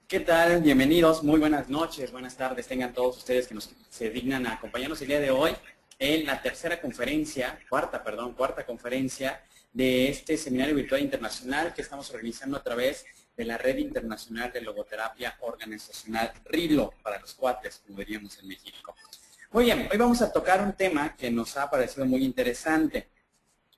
¿Qué tal? Bienvenidos, muy buenas noches, buenas tardes, tengan todos ustedes que se dignan a acompañarnos el día de hoy en la cuarta conferencia de este seminario virtual internacional que estamos organizando a través de la Red Internacional de Logoterapia Organizacional RILO, para los cuates, como diríamos en México. Muy bien, hoy vamos a tocar un tema que nos ha parecido muy interesante.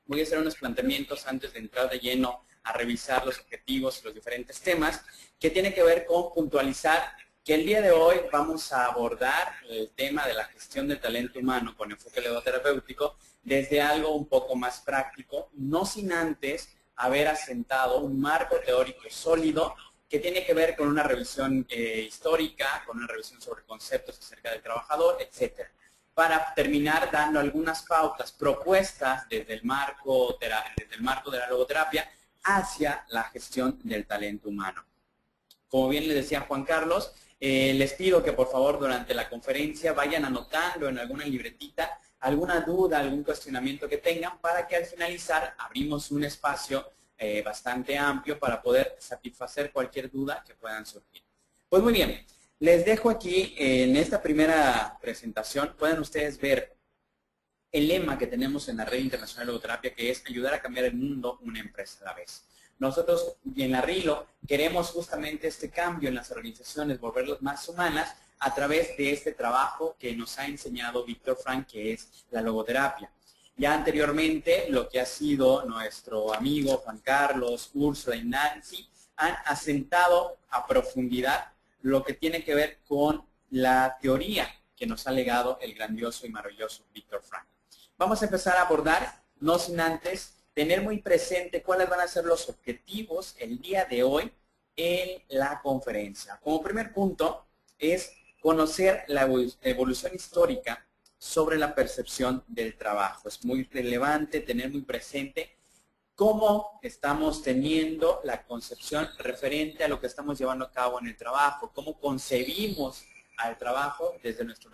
Voy a hacer unos planteamientos antes de entrar de lleno a revisar los objetivos y los diferentes temas, que tiene que ver con puntualizar que el día de hoy vamos a abordar el tema de la gestión del talento humano con enfoque logoterapéutico desde algo un poco más práctico, no sin antes haber asentado un marco teórico sólido que tiene que ver con una revisión histórica, con una revisión sobre conceptos acerca del trabajador, etcétera, para terminar dando algunas pautas, propuestas desde el marco de la logoterapia hacia la gestión del talento humano. Como bien les decía Juan Carlos, les pido que por favor durante la conferencia vayan anotando en alguna libretita alguna duda, algún cuestionamiento que tengan, para que al finalizar abrimos un espacio bastante amplio para poder satisfacer cualquier duda que puedan surgir. Pues muy bien, les dejo aquí en esta primera presentación, pueden ustedes ver el lema que tenemos en la Red Internacional de Logoterapia, que es ayudar a cambiar el mundo una empresa a la vez. Nosotros en la RILO queremos justamente este cambio en las organizaciones, volverlas más humanas a través de este trabajo que nos ha enseñado Víctor Frank, que es la logoterapia. Ya anteriormente, lo que ha sido nuestro amigo Juan Carlos, Úrsula y Nancy han asentado a profundidad lo que tiene que ver con la teoría que nos ha legado el grandioso y maravilloso Víctor Frank. Vamos a empezar a abordar, no sin antes tener muy presente cuáles van a ser los objetivos el día de hoy en la conferencia. Como primer punto es conocer la evolución histórica sobre la percepción del trabajo. Es muy relevante tener muy presente cómo estamos teniendo la concepción referente a lo que estamos llevando a cabo en el trabajo, cómo concebimos al trabajo desde nuestro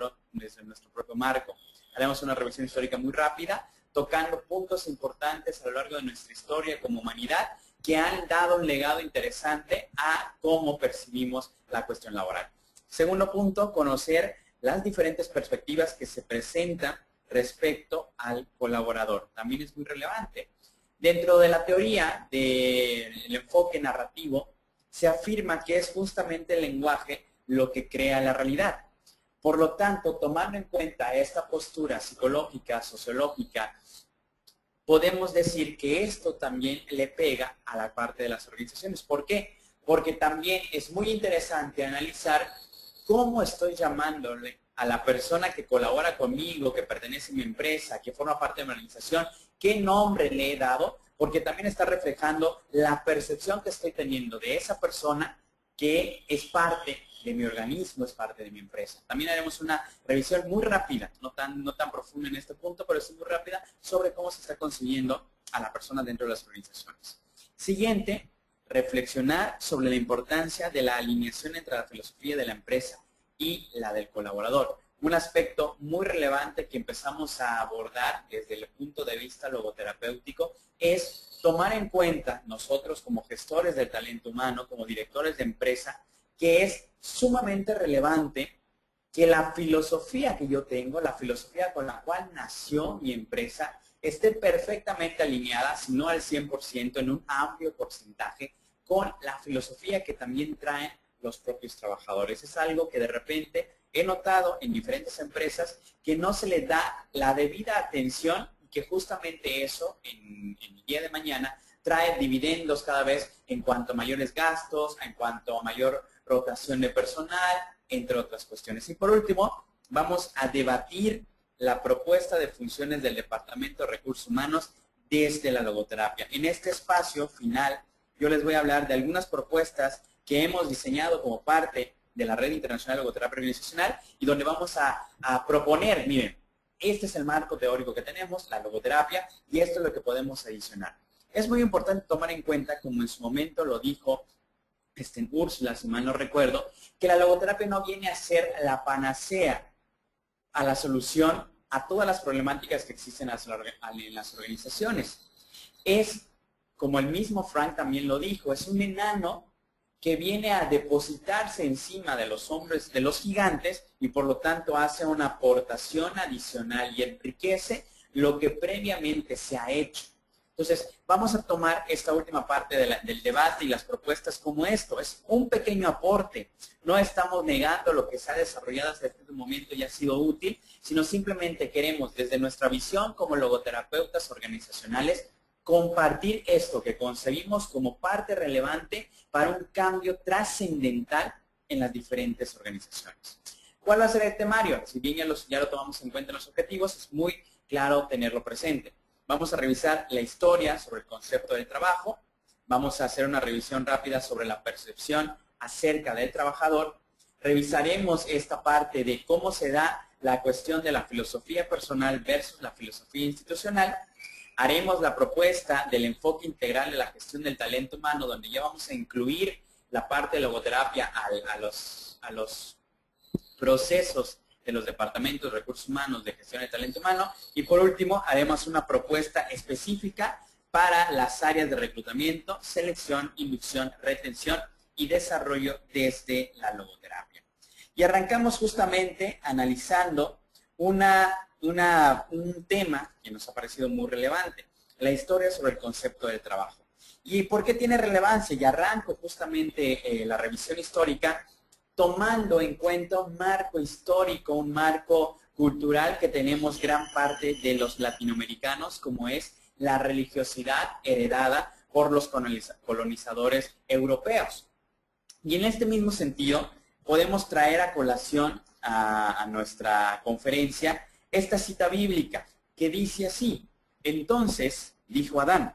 propio marco. Haremos una revisión histórica muy rápida, tocando puntos importantes a lo largo de nuestra historia como humanidad que han dado un legado interesante a cómo percibimos la cuestión laboral. Segundo punto, conocer las diferentes perspectivas que se presentan respecto al colaborador. También es muy relevante. Dentro de la teoría del enfoque narrativo, se afirma que es justamente el lenguaje lo que crea la realidad. Por lo tanto, tomando en cuenta esta postura psicológica, sociológica, podemos decir que esto también le pega a la parte de las organizaciones. ¿Por qué? Porque también es muy interesante analizar cómo estoy llamándole a la persona que colabora conmigo, que pertenece a mi empresa, que forma parte de mi organización, qué nombre le he dado, porque también está reflejando la percepción que estoy teniendo de esa persona que es parte de mi organismo, es parte de mi empresa. También haremos una revisión muy rápida, no tan profunda en este punto, pero sí muy rápida, sobre cómo se está concibiendo a la persona dentro de las organizaciones. Siguiente, reflexionar sobre la importancia de la alineación entre la filosofía de la empresa y la del colaborador. Un aspecto muy relevante que empezamos a abordar desde el punto de vista logoterapéutico es tomar en cuenta nosotros como gestores del talento humano, como directores de empresa, que es sumamente relevante que la filosofía que yo tengo, la filosofía con la cual nació mi empresa, esté perfectamente alineada, si no al 100%, en un amplio porcentaje, con la filosofía que también traen los propios trabajadores. Es algo que de repente he notado en diferentes empresas que no se les da la debida atención y que justamente eso en el día de mañana trae dividendos cada vez en cuanto a mayores gastos, en cuanto a mayor rotación de personal, entre otras cuestiones. Y por último, vamos a debatir la propuesta de funciones del Departamento de Recursos Humanos desde la logoterapia. En este espacio final, yo les voy a hablar de algunas propuestas que hemos diseñado como parte de la Red Internacional de Logoterapia Organizacional y donde vamos a proponer, miren, este es el marco teórico que tenemos, la logoterapia, y esto es lo que podemos adicionar. Es muy importante tomar en cuenta, como en su momento lo dijo Úrsula, si mal no recuerdo, que la logoterapia no viene a ser la panacea a la solución a todas las problemáticas que existen en las organizaciones. Es como el mismo Frank también lo dijo, es un enano que viene a depositarse encima de los hombres de los gigantes y por lo tanto hace una aportación adicional y enriquece lo que previamente se ha hecho. Entonces, vamos a tomar esta última parte del debate y las propuestas como esto. Es un pequeño aporte. No estamos negando lo que se ha desarrollado hasta este momento y ha sido útil, sino simplemente queremos, desde nuestra visión como logoterapeutas organizacionales, compartir esto que concebimos como parte relevante para un cambio trascendental en las diferentes organizaciones. ¿Cuál va a ser el temario? Si bien ya lo tomamos en cuenta en los objetivos, es muy claro tenerlo presente. Vamos a revisar la historia sobre el concepto del trabajo. Vamos a hacer una revisión rápida sobre la percepción acerca del trabajador. Revisaremos esta parte de cómo se da la cuestión de la filosofía personal versus la filosofía institucional. Haremos la propuesta del enfoque integral de la gestión del talento humano, donde ya vamos a incluir la parte de logoterapia a los procesos de los departamentos de recursos humanos de gestión de talento humano. Y por último, haremos una propuesta específica para las áreas de reclutamiento, selección, inducción, retención y desarrollo desde la logoterapia. Y arrancamos justamente analizando un tema que nos ha parecido muy relevante, la historia sobre el concepto del trabajo. ¿Y por qué tiene relevancia? Y arranco justamente la revisión histórica tomando en cuenta un marco histórico, un marco cultural que tenemos gran parte de los latinoamericanos, como es la religiosidad heredada por los colonizadores europeos. Y en este mismo sentido, podemos traer a colación a nuestra conferencia esta cita bíblica que dice así: entonces dijo Adán,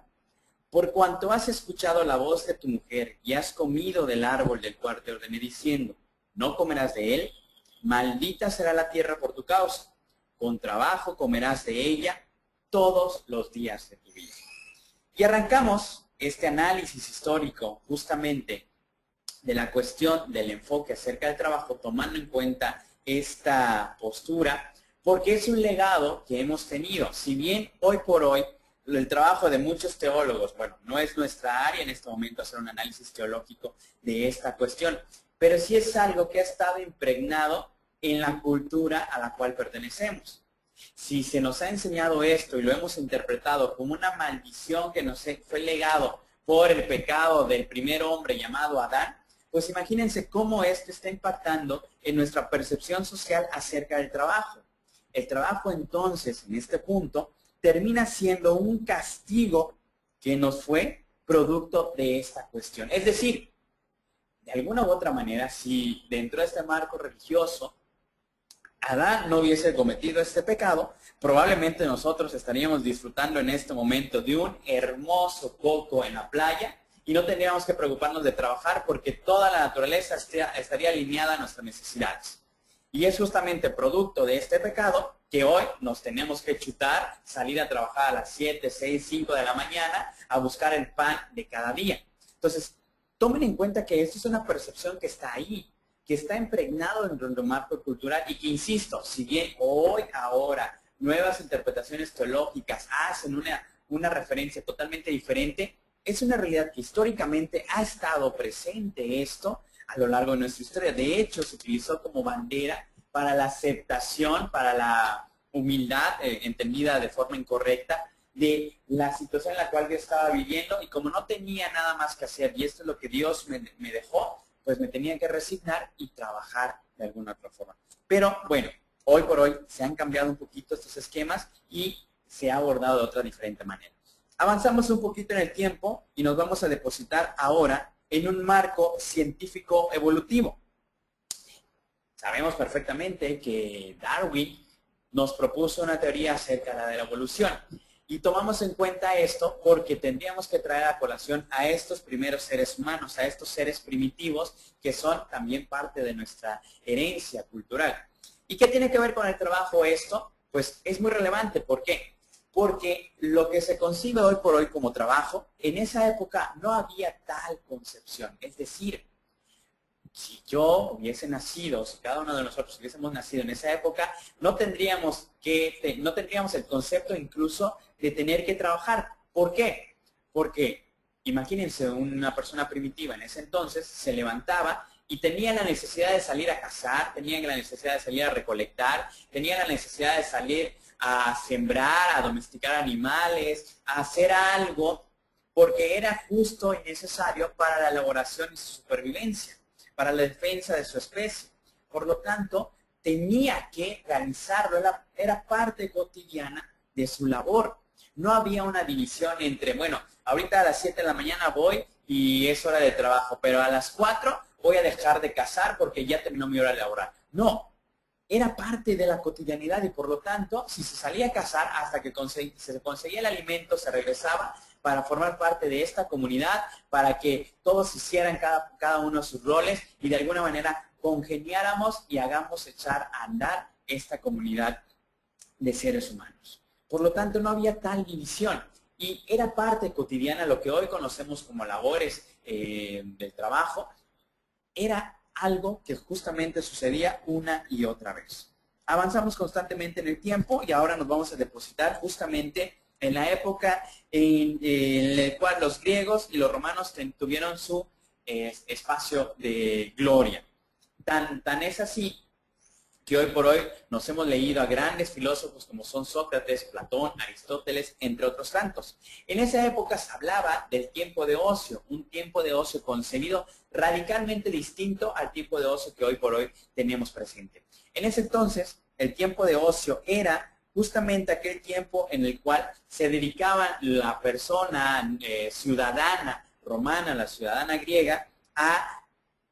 por cuanto has escuchado la voz de tu mujer y has comido del árbol del cual te ordené diciendo, no comerás de él, maldita será la tierra por tu causa, con trabajo comerás de ella todos los días de tu vida. Y arrancamos este análisis histórico justamente de la cuestión del enfoque acerca del trabajo, tomando en cuenta esta postura, porque es un legado que hemos tenido. Si bien hoy por hoy el trabajo de muchos teólogos, bueno, no es nuestra área en este momento hacer un análisis teológico de esta cuestión, pero sí es algo que ha estado impregnado en la cultura a la cual pertenecemos. Si se nos ha enseñado esto y lo hemos interpretado como una maldición que nos fue legado por el pecado del primer hombre llamado Adán, pues imagínense cómo esto está impactando en nuestra percepción social acerca del trabajo. El trabajo entonces, en este punto, termina siendo un castigo que nos fue producto de esta cuestión. Es decir, de alguna u otra manera, si dentro de este marco religioso Adán no hubiese cometido este pecado, probablemente nosotros estaríamos disfrutando en este momento de un hermoso coco en la playa y no tendríamos que preocuparnos de trabajar porque toda la naturaleza estaría alineada a nuestras necesidades. Y es justamente producto de este pecado que hoy nos tenemos que chutar, salir a trabajar a las 7, 6, 5 de la mañana a buscar el pan de cada día. Entonces, tomen en cuenta que esto es una percepción que está ahí, que está impregnado dentro del marco cultural y que, insisto, si bien hoy, ahora, nuevas interpretaciones teológicas hacen una referencia totalmente diferente, es una realidad que históricamente ha estado presente esto a lo largo de nuestra historia. De hecho, se utilizó como bandera para la aceptación, para la humildad, entendida de forma incorrecta, de la situación en la cual yo estaba viviendo y como no tenía nada más que hacer y esto es lo que Dios me dejó, pues me tenía que resignar y trabajar de alguna otra forma. Pero bueno, hoy por hoy se han cambiado un poquito estos esquemas y se ha abordado de otra diferente manera. Avanzamos un poquito en el tiempo y nos vamos a depositar ahora en un marco científico evolutivo. Sabemos perfectamente que Darwin nos propuso una teoría acerca de la evolución. Y tomamos en cuenta esto porque tendríamos que traer a colación a estos primeros seres humanos, a estos seres primitivos que son también parte de nuestra herencia cultural. ¿Y qué tiene que ver con el trabajo esto? Pues es muy relevante. ¿Por qué? Porque lo que se concibe hoy por hoy como trabajo, en esa época no había tal concepción. Es decir, si yo hubiese nacido, si cada uno de nosotros hubiésemos nacido en esa época, no tendríamos el concepto incluso de tener que trabajar. ¿Por qué? Porque Imagínense, una persona primitiva en ese entonces se levantaba y tenía la necesidad de salir a cazar, tenía la necesidad de salir a recolectar, tenía la necesidad de salir a sembrar, a domesticar animales, a hacer algo, porque era justo y necesario para la elaboración y su supervivencia, para la defensa de su especie. Por lo tanto, tenía que realizarlo, era parte cotidiana de su labor. No había una división entre, bueno, ahorita a las 7 de la mañana voy y es hora de trabajo, pero a las 4 voy a dejar de cazar porque ya terminó mi hora laboral. No, era parte de la cotidianidad y por lo tanto, si se salía a cazar hasta que se conseguía el alimento, se regresaba para formar parte de esta comunidad, para que todos hicieran cada uno sus roles y de alguna manera congeniáramos y hagamos echar a andar esta comunidad de seres humanos. Por lo tanto, no había tal división y era parte cotidiana, lo que hoy conocemos como labores del trabajo, era algo que justamente sucedía una y otra vez. Avanzamos constantemente en el tiempo y ahora nos vamos a depositar justamente en la época en la cual los griegos y los romanos tuvieron su espacio de gloria. Tan es así que hoy por hoy nos hemos leído a grandes filósofos como son Sócrates, Platón, Aristóteles, entre otros tantos. En esa época se hablaba del tiempo de ocio, un tiempo de ocio concebido radicalmente distinto al tiempo de ocio que hoy por hoy tenemos presente. En ese entonces, el tiempo de ocio era justamente aquel tiempo en el cual se dedicaba la persona ciudadana romana, la ciudadana griega, a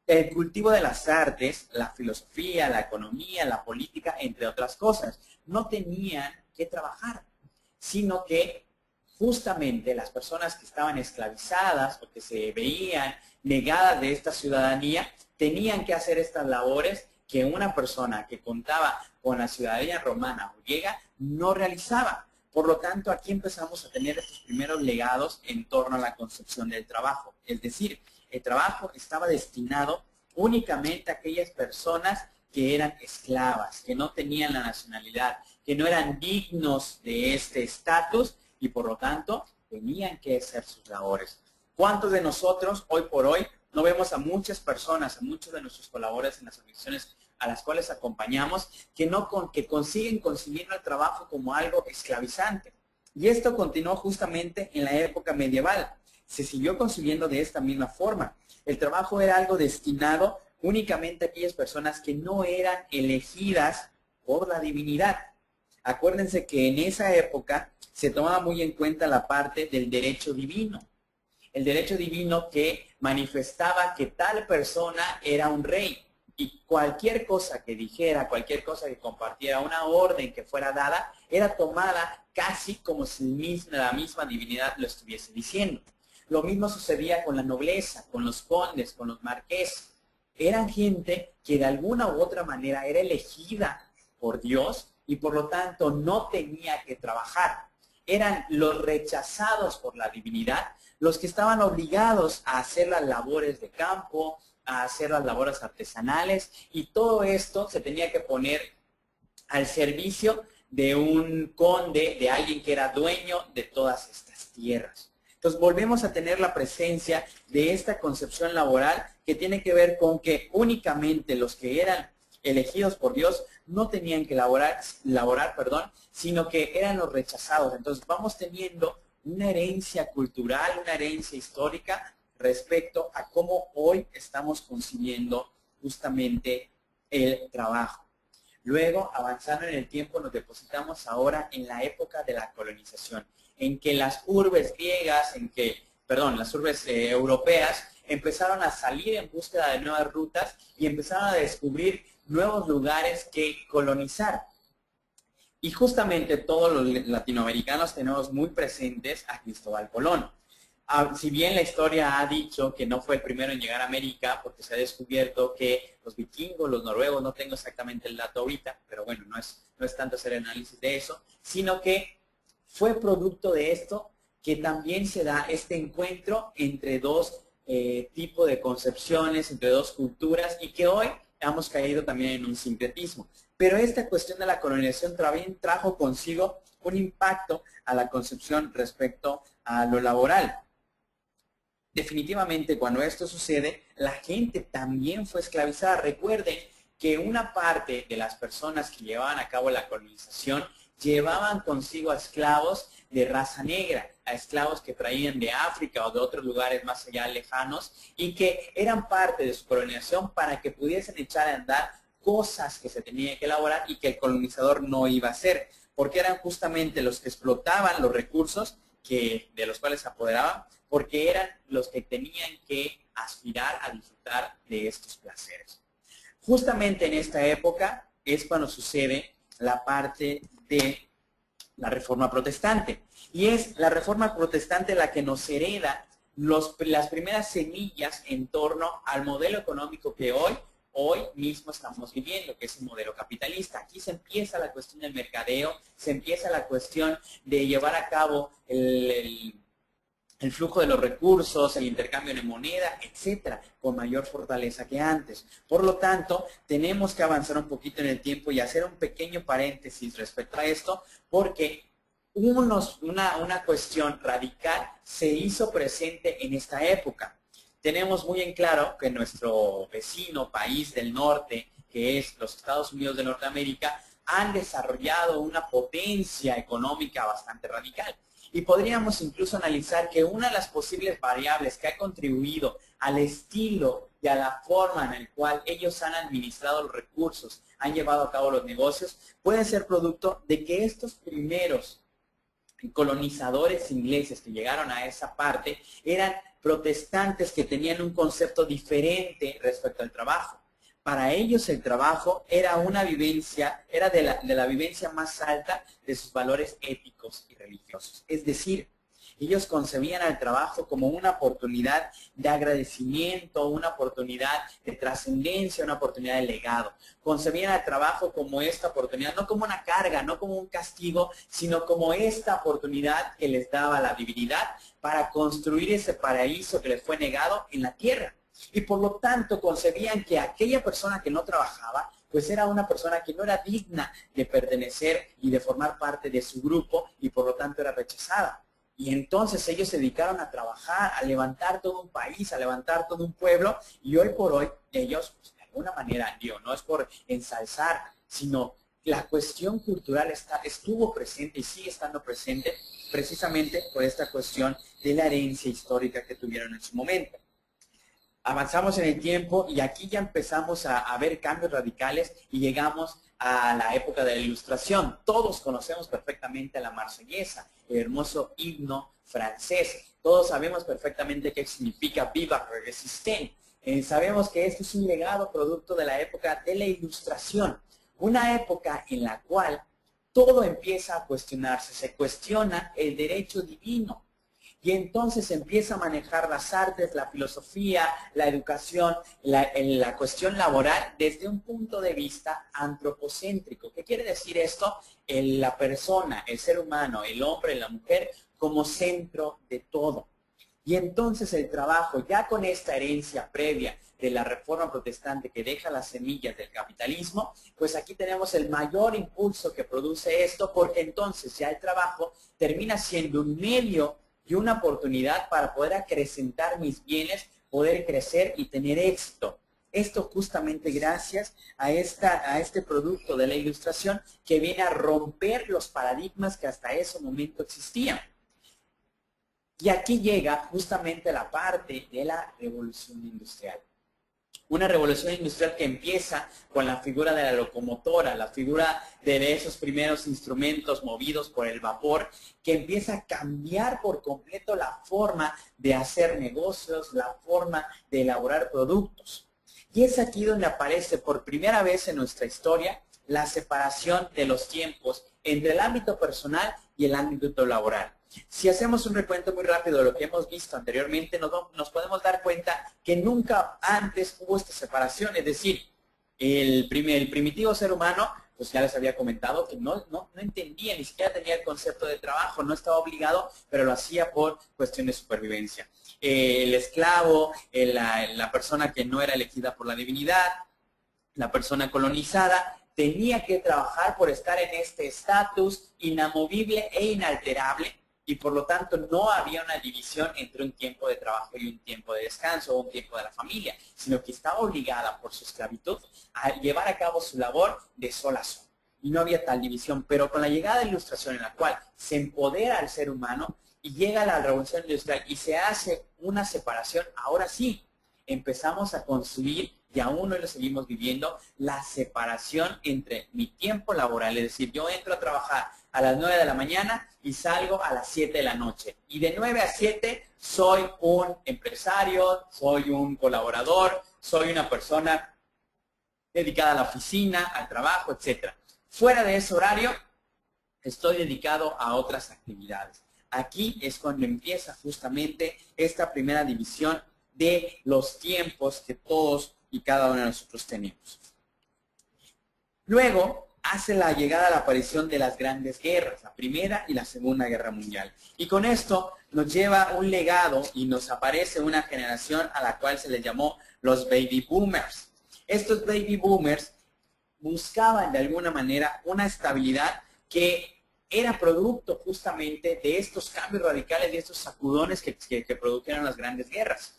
el cultivo de las artes, la filosofía, la economía, la política, entre otras cosas. No tenían que trabajar, sino que justamente las personas que estaban esclavizadas o que se veían negadas de esta ciudadanía, tenían que hacer estas labores que una persona que contaba con la ciudadanía romana o griega no realizaba. Por lo tanto, aquí empezamos a tener estos primeros legados en torno a la concepción del trabajo. Es decir, el trabajo estaba destinado únicamente a aquellas personas que eran esclavas, que no tenían la nacionalidad, que no eran dignos de este estatus y por lo tanto tenían que hacer sus labores. ¿Cuántos de nosotros hoy por hoy no vemos a muchas personas, a muchos de nuestros colaboradores en las organizaciones a las cuales acompañamos, que consiguen concibiendo el trabajo como algo esclavizante? Y esto continuó justamente en la época medieval. Se siguió concibiendo de esta misma forma. El trabajo era algo destinado únicamente a aquellas personas que no eran elegidas por la divinidad. Acuérdense que en esa época se tomaba muy en cuenta la parte del derecho divino. El derecho divino que manifestaba que tal persona era un rey y cualquier cosa que dijera, cualquier cosa que compartiera, una orden que fuera dada, era tomada casi como si la misma divinidad lo estuviese diciendo. Lo mismo sucedía con la nobleza, con los condes, con los marqueses. Eran gente que de alguna u otra manera era elegida por Dios y por lo tanto no tenía que trabajar. Eran los rechazados por la divinidad, los que estaban obligados a hacer las labores de campo, a hacer las labores artesanales y todo esto se tenía que poner al servicio de un conde, de alguien que era dueño de todas estas tierras. Entonces volvemos a tener la presencia de esta concepción laboral que tiene que ver con que únicamente los que eran elegidos por Dios no tenían que laborar, sino que eran los rechazados. Entonces vamos teniendo una herencia cultural, una herencia histórica respecto a cómo hoy estamos concibiendo justamente el trabajo. Luego, avanzando en el tiempo, nos depositamos ahora en la época de la colonización, en que las urbes griegas, las urbes europeas empezaron a salir en búsqueda de nuevas rutas y empezaron a descubrir nuevos lugares que colonizar. Y justamente todos los latinoamericanos tenemos muy presentes a Cristóbal Colón. Si bien la historia ha dicho que no fue el primero en llegar a América, porque se ha descubierto que los vikingos, los noruegos, no tengo exactamente el dato ahorita, pero bueno, no es tanto hacer análisis de eso, sino que fue producto de esto que también se da este encuentro entre dos tipos de concepciones, entre dos culturas, y que hoy hemos caído también en un sincretismo. Pero esta cuestión de la colonización también trajo consigo un impacto a la concepción respecto a lo laboral. definitivamente cuando esto sucede, la gente también fue esclavizada. Recuerden que una parte de las personas que llevaban a cabo la colonización llevaban consigo a esclavos de raza negra, a esclavos que traían de África o de otros lugares más allá lejanos y que eran parte de su colonización para que pudiesen echar a andar cosas que se tenían que elaborar y que el colonizador no iba a hacer, porque eran justamente los que explotaban los recursos de los cuales se apoderaban, porque eran los que tenían que aspirar a disfrutar de estos placeres. Justamente en esta época es cuando sucede la parte de la Reforma Protestante. Y es la Reforma Protestante la que nos hereda las primeras semillas en torno al modelo económico que hoy mismo estamos viviendo, que es un modelo capitalista. Aquí se empieza la cuestión del mercadeo, se empieza la cuestión de llevar a cabo el flujo de los recursos, el intercambio de moneda, etcétera, con mayor fortaleza que antes. Por lo tanto, tenemos que avanzar un poquito en el tiempo y hacer un pequeño paréntesis respecto a esto, porque una cuestión radical se hizo presente en esta época. Tenemos muy en claro que nuestro vecino país del norte, que es los Estados Unidos de Norteamérica, han desarrollado una potencia económica bastante radical. Y podríamos incluso analizar que una de las posibles variables que ha contribuido al estilo y a la forma en la cual ellos han administrado los recursos, han llevado a cabo los negocios, puede ser producto de que estos primeros colonizadores ingleses que llegaron a esa parte eran protestantes que tenían un concepto diferente respecto al trabajo. Para ellos el trabajo era una vivencia, era de la vivencia más alta de sus valores éticos y religiosos. Es decir, ellos concebían al trabajo como una oportunidad de agradecimiento, una oportunidad de trascendencia, una oportunidad de legado. Concebían al trabajo como esta oportunidad, no como una carga, no como un castigo, sino como esta oportunidad que les daba la divinidad para construir ese paraíso que les fue negado en la tierra. Y por lo tanto concebían que aquella persona que no trabajaba, pues era una persona que no era digna de pertenecer y de formar parte de su grupo y por lo tanto era rechazada. Y entonces ellos se dedicaron a trabajar, a levantar todo un país, a levantar todo un pueblo y hoy por hoy ellos, pues, de alguna manera, no es por ensalzar, sino la cuestión cultural estuvo presente y sigue estando presente precisamente por esta cuestión de la herencia histórica que tuvieron en su momento. Avanzamos en el tiempo y aquí ya empezamos a ver cambios radicales y llegamos a la época de la Ilustración. Todos conocemos perfectamente a la Marsellesa, el hermoso himno francés. Todos sabemos perfectamente qué significa Viva la Resistance. Sabemos que esto es un legado producto de la época de la Ilustración. Una época en la cual todo empieza a cuestionarse. Se cuestiona el derecho divino. Y entonces se empieza a manejar las artes, la filosofía, la educación, la cuestión laboral desde un punto de vista antropocéntrico. ¿Qué quiere decir esto? La persona, el ser humano, el hombre, la mujer, como centro de todo. Y entonces el trabajo, ya con esta herencia previa de la Reforma Protestante que deja las semillas del capitalismo, pues aquí tenemos el mayor impulso que produce esto, porque entonces ya el trabajo termina siendo un medio y una oportunidad para poder acrecentar mis bienes, poder crecer y tener éxito. Esto justamente gracias a este producto de la Ilustración que viene a romper los paradigmas que hasta ese momento existían. Y aquí llega justamente la parte de la revolución industrial. Una revolución industrial que empieza con la figura de la locomotora, la figura de esos primeros instrumentos movidos por el vapor, que empieza a cambiar por completo la forma de hacer negocios, la forma de elaborar productos. Y es aquí donde aparece por primera vez en nuestra historia la separación de los tiempos entre el ámbito personal y el ámbito laboral. Si hacemos un recuento muy rápido de lo que hemos visto anteriormente, nos podemos dar cuenta que nunca antes hubo esta separación. Es decir, el primitivo ser humano, pues ya les había comentado que no entendía, ni siquiera tenía el concepto de trabajo, no estaba obligado, pero lo hacía por cuestión de supervivencia. El esclavo, la persona que no era elegida por la divinidad, la persona colonizada, tenía que trabajar por estar en este estatus inamovible e inalterable. y por lo tanto no había una división entre un tiempo de trabajo y un tiempo de descanso o un tiempo de la familia, sino que estaba obligada por su esclavitud a llevar a cabo su labor de sol a sol. Y no había tal división, pero con la llegada de la Ilustración en la cual se empodera al ser humano y llega la Revolución Industrial y se hace una separación, ahora sí, empezamos a construir, y aún hoy lo seguimos viviendo, la separación entre mi tiempo laboral, es decir, yo entro a trabajar a las 9 de la mañana y salgo a las 7 de la noche. Y de 9 a 7 soy un empresario, soy un colaborador, soy una persona dedicada a la oficina, al trabajo, etc. Fuera de ese horario, estoy dedicado a otras actividades. Aquí es cuando empieza justamente esta primera división de los tiempos que todos y cada uno de nosotros tenemos. Luego hace la llegada, la aparición de las grandes guerras, la Primera y la Segunda Guerra Mundial. Y con esto nos lleva un legado y nos aparece una generación a la cual se les llamó los Baby Boomers. Estos Baby Boomers buscaban de alguna manera una estabilidad que era producto justamente de estos cambios radicales y estos sacudones que produjeron las grandes guerras.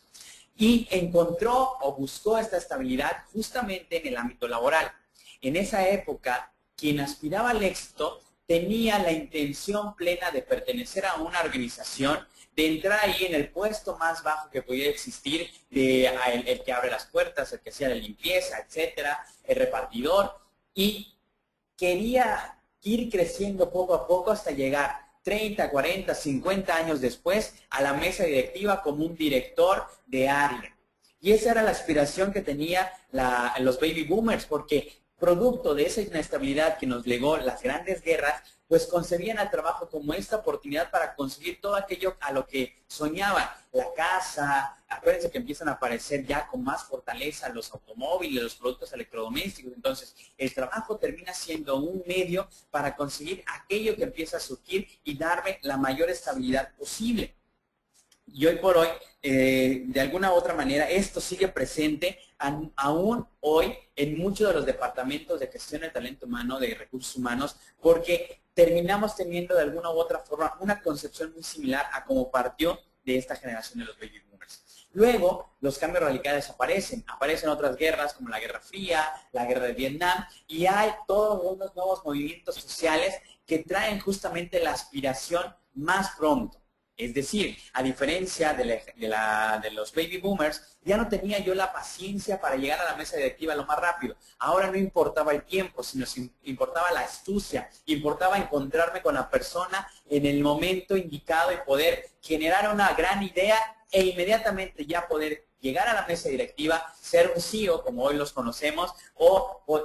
Y encontró o buscó esta estabilidad justamente en el ámbito laboral. En esa época, quien aspiraba al éxito tenía la intención plena de pertenecer a una organización, de entrar ahí en el puesto más bajo que podía existir, el que abre las puertas, el que hacía la limpieza, etcétera, el repartidor, y quería ir creciendo poco a poco hasta llegar 30, 40, 50 años después a la mesa directiva como un director de área. Y esa era la aspiración que tenía los baby boomers, porque producto de esa inestabilidad que nos legó las grandes guerras, pues concebían al trabajo como esta oportunidad para conseguir todo aquello a lo que soñaban. La casa, acuérdense que empiezan a aparecer ya con más fortaleza los automóviles, los productos electrodomésticos. Entonces, el trabajo termina siendo un medio para conseguir aquello que empieza a surgir y darme la mayor estabilidad posible. Y hoy por hoy, de alguna u otra manera, esto sigue presente aún hoy en muchos de los departamentos de gestión de talento humano, de recursos humanos, porque terminamos teniendo de alguna u otra forma una concepción muy similar a cómo partió de esta generación de los baby boomers. Luego, los cambios radicales aparecen otras guerras como la Guerra Fría, la Guerra de Vietnam, y hay todos unos nuevos movimientos sociales que traen justamente la aspiración más pronto. Es decir, a diferencia de los baby boomers, ya no tenía yo la paciencia para llegar a la mesa directiva lo más rápido. Ahora no importaba el tiempo, sino importaba la astucia, importaba encontrarme con la persona en el momento indicado y poder generar una gran idea e inmediatamente ya poder llegar a la mesa directiva, ser un CEO, como hoy los conocemos,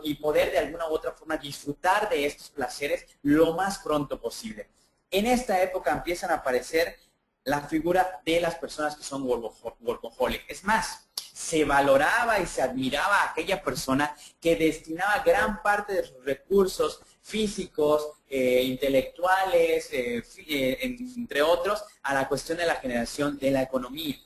y poder de alguna u otra forma disfrutar de estos placeres lo más pronto posible. En esta época empiezan a aparecer la figura de las personas que son workaholic. Es más, se valoraba y se admiraba a aquella persona que destinaba gran parte de sus recursos físicos, intelectuales, entre otros, a la cuestión de la generación de la economía.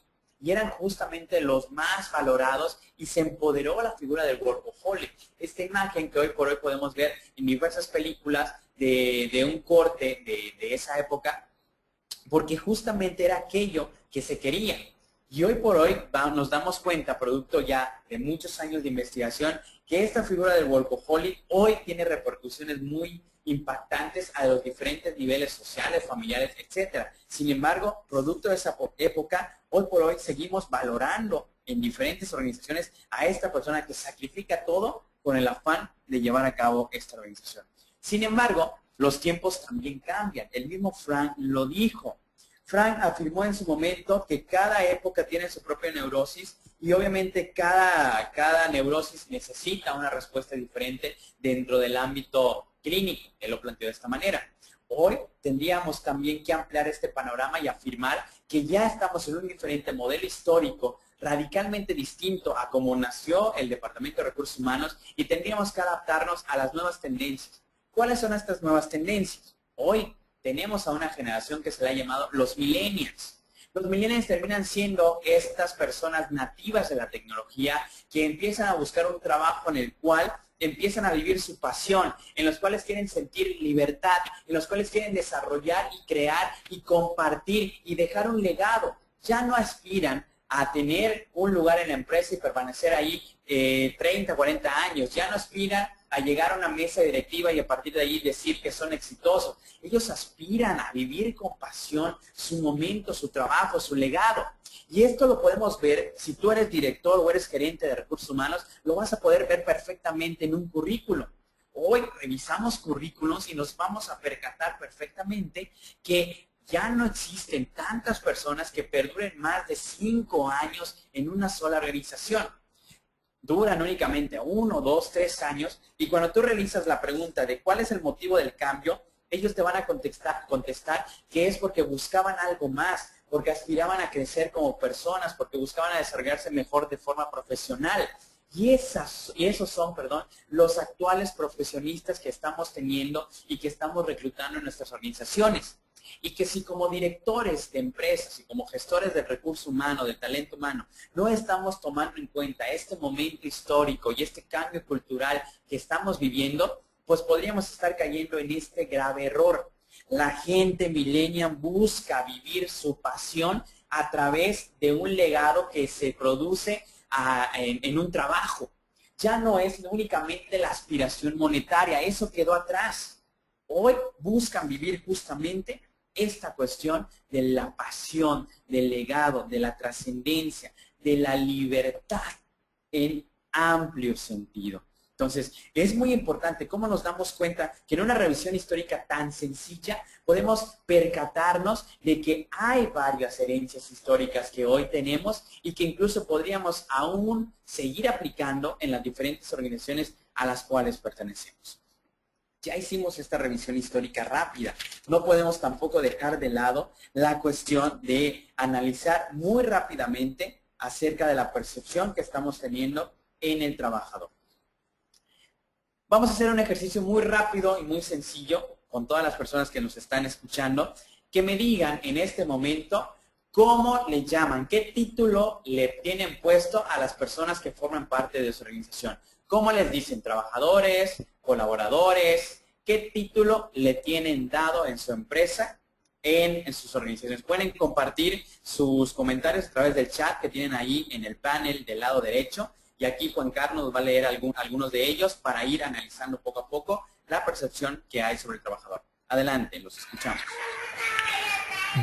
Y eran justamente los más valorados y se empoderó la figura del workaholic. Esta imagen que hoy por hoy podemos ver en diversas películas de un corte de esa época, porque justamente era aquello que se quería. Y hoy por hoy nos damos cuenta, producto ya de muchos años de investigación, que esta figura del workaholic hoy tiene repercusiones muy impactantes a los diferentes niveles sociales, familiares, etc. Sin embargo, producto de esa época, hoy por hoy seguimos valorando en diferentes organizaciones a esta persona que sacrifica todo con el afán de llevar a cabo esta organización. Sin embargo, los tiempos también cambian. El mismo Frank lo dijo. Frank afirmó en su momento que cada época tiene su propia neurosis y obviamente cada neurosis necesita una respuesta diferente dentro del ámbito clínico. Él lo planteó de esta manera. Hoy tendríamos también que ampliar este panorama y afirmar que ya estamos en un diferente modelo histórico radicalmente distinto a cómo nació el Departamento de Recursos Humanos y tendríamos que adaptarnos a las nuevas tendencias. ¿Cuáles son estas nuevas tendencias? Hoy tenemos a una generación que se le ha llamado los millennials. Los millennials terminan siendo estas personas nativas de la tecnología que empiezan a buscar un trabajo en el cual empiezan a vivir su pasión, en los cuales quieren sentir libertad, en los cuales quieren desarrollar y crear y compartir y dejar un legado. Ya no aspiran a tener un lugar en la empresa y permanecer ahí 30, 40 años. Ya no aspiran a llegar a una mesa directiva y a partir de ahí decir que son exitosos. Ellos aspiran a vivir con pasión su momento, su trabajo, su legado. Y esto lo podemos ver, si tú eres director o eres gerente de recursos humanos, lo vas a poder ver perfectamente en un currículum. Hoy revisamos currículos y nos vamos a percatar perfectamente que ya no existen tantas personas que perduren más de 5 años en una sola organización. Duran únicamente 1, 2, 3 años y cuando tú realizas la pregunta de cuál es el motivo del cambio, ellos te van a contestar que es porque buscaban algo más, porque aspiraban a crecer como personas, porque buscaban a desarrollarse mejor de forma profesional. Y esos son, los actuales profesionistas que estamos teniendo y que estamos reclutando en nuestras organizaciones. Y que si como directores de empresas y como gestores del recurso humano, del talento humano, no estamos tomando en cuenta este momento histórico y este cambio cultural que estamos viviendo, pues podríamos estar cayendo en este grave error. La gente millennial busca vivir su pasión a través de un legado que se produce en un trabajo. Ya no es únicamente la aspiración monetaria, eso quedó atrás. Hoy buscan vivir justamente esta cuestión de la pasión, del legado, de la trascendencia, de la libertad en amplio sentido. Entonces, es muy importante cómo nos damos cuenta que en una revisión histórica tan sencilla podemos percatarnos de que hay varias herencias históricas que hoy tenemos y que incluso podríamos aún seguir aplicando en las diferentes organizaciones a las cuales pertenecemos. Ya hicimos esta revisión histórica rápida. No podemos tampoco dejar de lado la cuestión de analizar muy rápidamente acerca de la percepción que estamos teniendo en el trabajador. Vamos a hacer un ejercicio muy rápido y muy sencillo con todas las personas que nos están escuchando, que me digan en este momento cómo le llaman, qué título le tienen puesto a las personas que forman parte de su organización. ¿Cómo les dicen? ¿Trabajadores? ¿Colaboradores? ¿Qué título le tienen dado en su empresa, en sus organizaciones? Pueden compartir sus comentarios a través del chat que tienen ahí en el panel del lado derecho. Y aquí Juan Carlos nos va a leer algunos de ellos para ir analizando poco a poco la percepción que hay sobre el trabajador. Adelante, los escuchamos.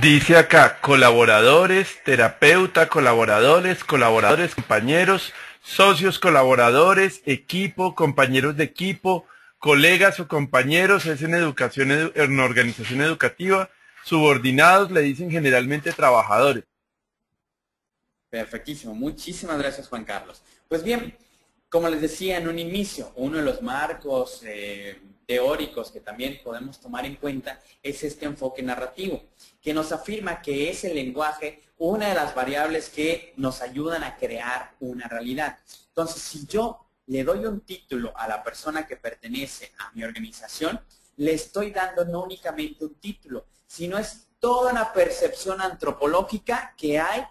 Dice acá, colaboradores, terapeuta, colaboradores, compañeros, socios colaboradores, equipo, compañeros de equipo, colegas o compañeros, es en educación, en organización educativa, subordinados le dicen generalmente trabajadores. Perfectísimo, muchísimas gracias Juan Carlos. Pues bien, como les decía en un inicio, uno de los marcos teóricos que también podemos tomar en cuenta es este enfoque narrativo, que nos afirma que es el lenguaje una de las variables que nos ayudan a crear una realidad. Entonces, si yo le doy un título a la persona que pertenece a mi organización, le estoy dando no únicamente un título, sino es toda una percepción antropológica que hay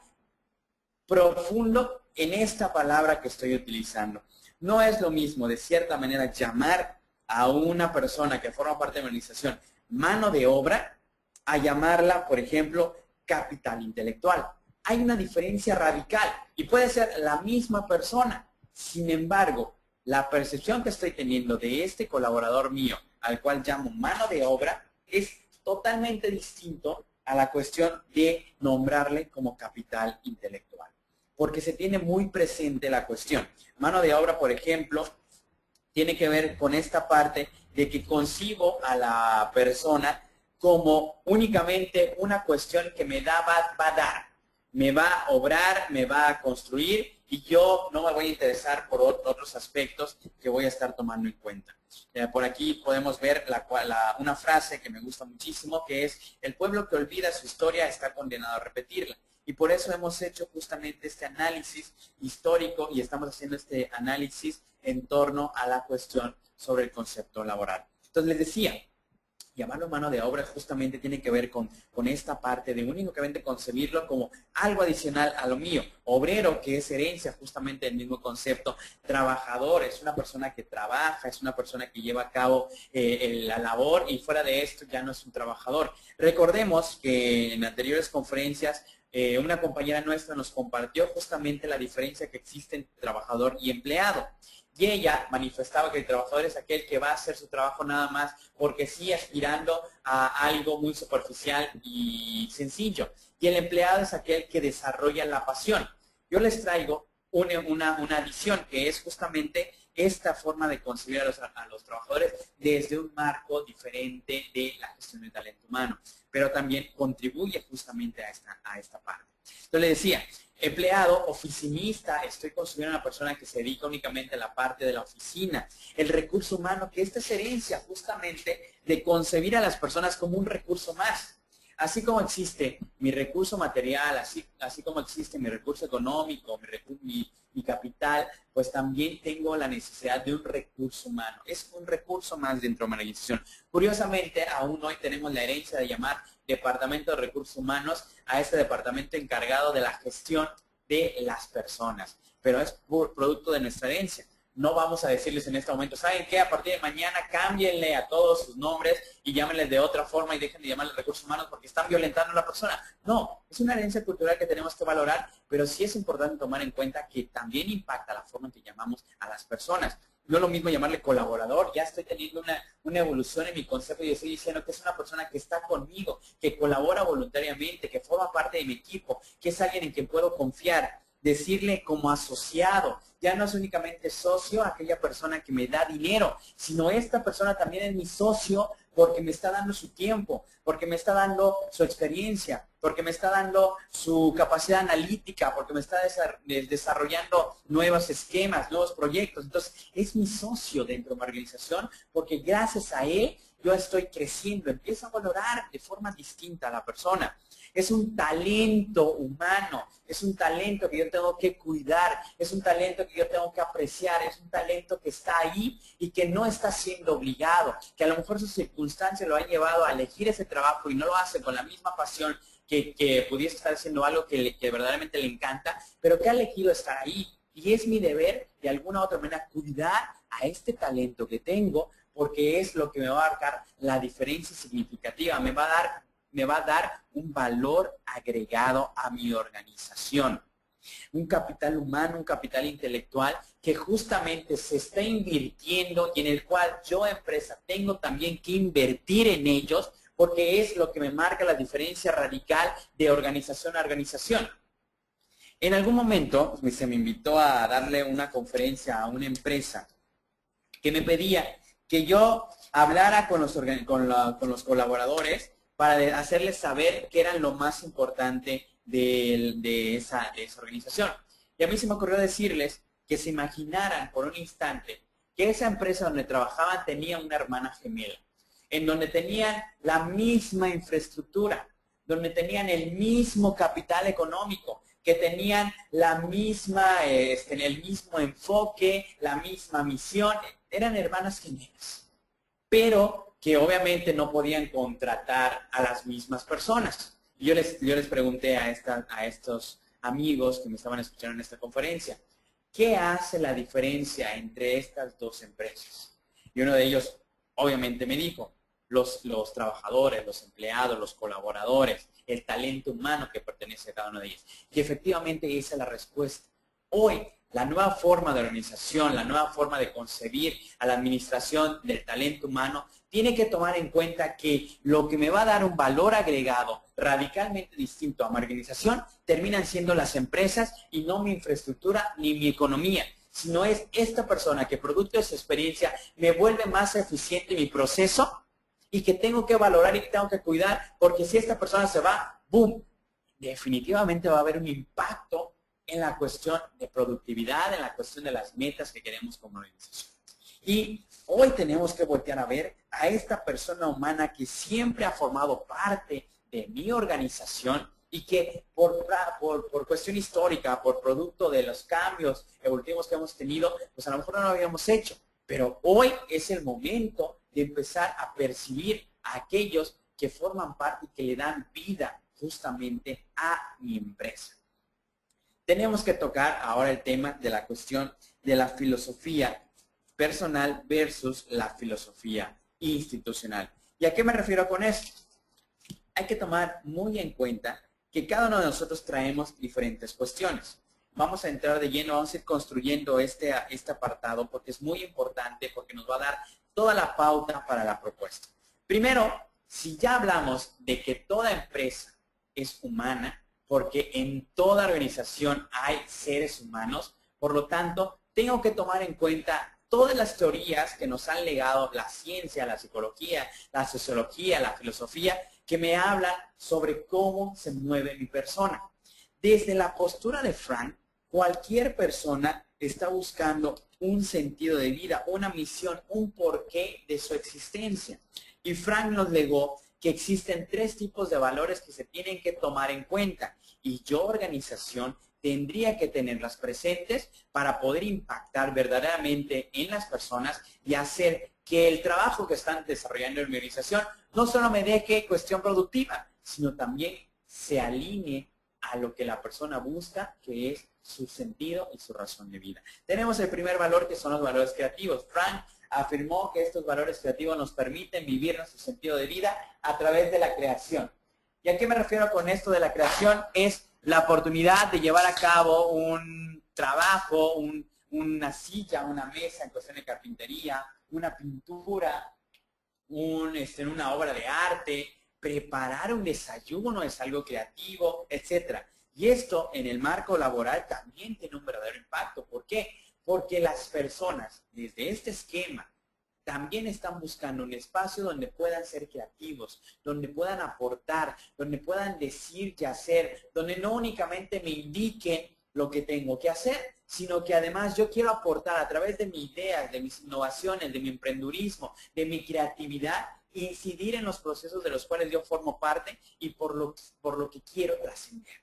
profundo en esta palabra que estoy utilizando. No es lo mismo, de cierta manera, llamar a una persona que forma parte de la organización mano de obra, a llamarla, por ejemplo, capital intelectual. Hay una diferencia radical y puede ser la misma persona. Sin embargo, la percepción que estoy teniendo de este colaborador mío, al cual llamo mano de obra, es totalmente distinto a la cuestión de nombrarle como capital intelectual. Porque se tiene muy presente la cuestión. Mano de obra, por ejemplo, tiene que ver con esta parte de que concibo a la persona como únicamente una cuestión que me va a dar. Me va a obrar, me va a construir y yo no me voy a interesar por otros aspectos que voy a estar tomando en cuenta. Por aquí podemos ver una frase que me gusta muchísimo, que es: el pueblo que olvida su historia está condenado a repetirla. Y por eso hemos hecho justamente este análisis histórico y estamos haciendo este análisis en torno a la cuestión sobre el concepto laboral. Entonces les decía, Llamarlo mano de obra justamente tiene que ver con esta parte de únicamente concebirlo como algo adicional a lo mío. Obrero, que es herencia justamente del mismo concepto. Trabajador, es una persona que trabaja, es una persona que lleva a cabo la labor y fuera de esto ya no es un trabajador. Recordemos que en anteriores conferencias una compañera nuestra nos compartió justamente la diferencia que existe entre trabajador y empleado. Y ella manifestaba que el trabajador es aquel que va a hacer su trabajo nada más porque sí, aspirando a algo muy superficial y sencillo. Y el empleado es aquel que desarrolla la pasión. Yo les traigo una adición que es justamente esta forma de concebir a los trabajadores desde un marco diferente de la gestión del talento humano, pero también contribuye justamente a esta parte. Entonces le decía, empleado, oficinista, estoy consumiendo a una persona que se dedica únicamente a la parte de la oficina. El recurso humano, que esta es herencia justamente de concebir a las personas como un recurso más. Así como existe mi recurso material, así como existe mi recurso económico, mi capital, pues también tengo la necesidad de un recurso humano. Es un recurso más dentro de una organización. Curiosamente, aún hoy tenemos la herencia de llamar Departamento de Recursos Humanos a este departamento encargado de la gestión de las personas. Pero es producto de nuestra herencia. No vamos a decirles en este momento, ¿saben qué? A partir de mañana cámbienle a todos sus nombres y llámenles de otra forma y dejen de llamarles recursos humanos porque están violentando a la persona. No, es una herencia cultural que tenemos que valorar, pero sí es importante tomar en cuenta que también impacta la forma en que llamamos a las personas. No es lo mismo llamarle colaborador, ya estoy teniendo una evolución en mi concepto y estoy diciendo que es una persona que está conmigo, que colabora voluntariamente, que forma parte de mi equipo, que es alguien en quien puedo confiar. Decirle como asociado, ya no es únicamente socio aquella persona que me da dinero, sino esta persona también es mi socio porque me está dando su tiempo, porque me está dando su experiencia, porque me está dando su capacidad analítica, porque me está desarrollando nuevos esquemas, nuevos proyectos. Entonces, es mi socio dentro de una organización porque gracias a él yo estoy creciendo, empiezo a valorar de forma distinta a la persona. Es un talento humano, es un talento que yo tengo que cuidar, es un talento que yo tengo que apreciar, es un talento que está ahí y que no está siendo obligado, que a lo mejor sus circunstancias lo han llevado a elegir ese trabajo y no lo hace con la misma pasión que pudiese estar haciendo algo que verdaderamente le encanta, pero que ha elegido estar ahí. Y es mi deber, de alguna u otra manera, cuidar a este talento que tengo, porque es lo que me va a marcar la diferencia significativa, me va a dar un valor agregado a mi organización. Un capital humano, un capital intelectual que justamente se está invirtiendo y en el cual yo, empresa, tengo también que invertir en ellos porque es lo que me marca la diferencia radical de organización a organización. En algún momento se me invitó a darle una conferencia a una empresa que me pedía que yo hablara con los colaboradores para hacerles saber qué era lo más importante de esa organización. Y a mí se me ocurrió decirles que se imaginaran por un instante que esa empresa donde trabajaban tenía una hermana gemela, en donde tenían la misma infraestructura, donde tenían el mismo capital económico, que tenían la misma, el mismo enfoque, la misma misión. Eran hermanas gemelas, pero que obviamente no podían contratar a las mismas personas. Yo les pregunté a estos amigos que me estaban escuchando en esta conferencia, ¿qué hace la diferencia entre estas dos empresas? Y uno de ellos obviamente me dijo, los trabajadores, los empleados, los colaboradores, el talento humano que pertenece a cada uno de ellos. Y efectivamente esa es la respuesta. Hoy, la nueva forma de organización, la nueva forma de concebir a la administración del talento humano, tiene que tomar en cuenta que lo que me va a dar un valor agregado radicalmente distinto a mi organización, terminan siendo las empresas y no mi infraestructura ni mi economía, sino es esta persona que producto de su experiencia me vuelve más eficiente mi proceso y que tengo que valorar y que tengo que cuidar, porque si esta persona se va, ¡boom!, definitivamente va a haber un impacto en la cuestión de productividad, en la cuestión de las metas que queremos como organización. Y hoy tenemos que voltear a ver a esta persona humana que siempre ha formado parte de mi organización y que por cuestión histórica, por producto de los cambios evolutivos que hemos tenido, pues a lo mejor no lo habíamos hecho. Pero hoy es el momento de empezar a percibir a aquellos que forman parte y que le dan vida justamente a mi empresa. Tenemos que tocar ahora el tema de la cuestión de la filosofía personal versus la filosofía institucional. ¿Y a qué me refiero con esto? Hay que tomar muy en cuenta que cada uno de nosotros traemos diferentes cuestiones. Vamos a entrar de lleno, vamos a ir construyendo este apartado porque es muy importante, porque nos va a dar toda la pauta para la propuesta. Primero, si ya hablamos de que toda empresa es humana, porque en toda organización hay seres humanos, por lo tanto, tengo que tomar en cuenta todas las teorías que nos han legado la ciencia, la psicología, la sociología, la filosofía, que me hablan sobre cómo se mueve mi persona. Desde la postura de Frank, cualquier persona está buscando un sentido de vida, una misión, un porqué de su existencia. Y Frank nos legó que existen 3 tipos de valores que se tienen que tomar en cuenta. Y yo, organización, tendría que tenerlas presentes para poder impactar verdaderamente en las personas y hacer que el trabajo que están desarrollando en mi organización no solo me deje cuestión productiva, sino también se alinee a lo que la persona busca, que es su sentido y su razón de vida. Tenemos el primer valor, que son los valores creativos. Frank afirmó que estos valores creativos nos permiten vivir nuestro sentido de vida a través de la creación. ¿Y a qué me refiero con esto de la creación? Es la oportunidad de llevar a cabo un trabajo, una silla, una mesa en cuestión de carpintería, una pintura, una obra de arte, preparar un desayuno es algo creativo, etc. Y esto en el marco laboral también tiene un verdadero impacto. ¿Por qué? Porque las personas, desde este esquema, también están buscando un espacio donde puedan ser creativos, donde puedan aportar, donde puedan decir qué hacer, donde no únicamente me indiquen lo que tengo que hacer, sino que además yo quiero aportar a través de mis ideas, de mis innovaciones, de mi emprendurismo, de mi creatividad, incidir en los procesos de los cuales yo formo parte y por lo que quiero trascender.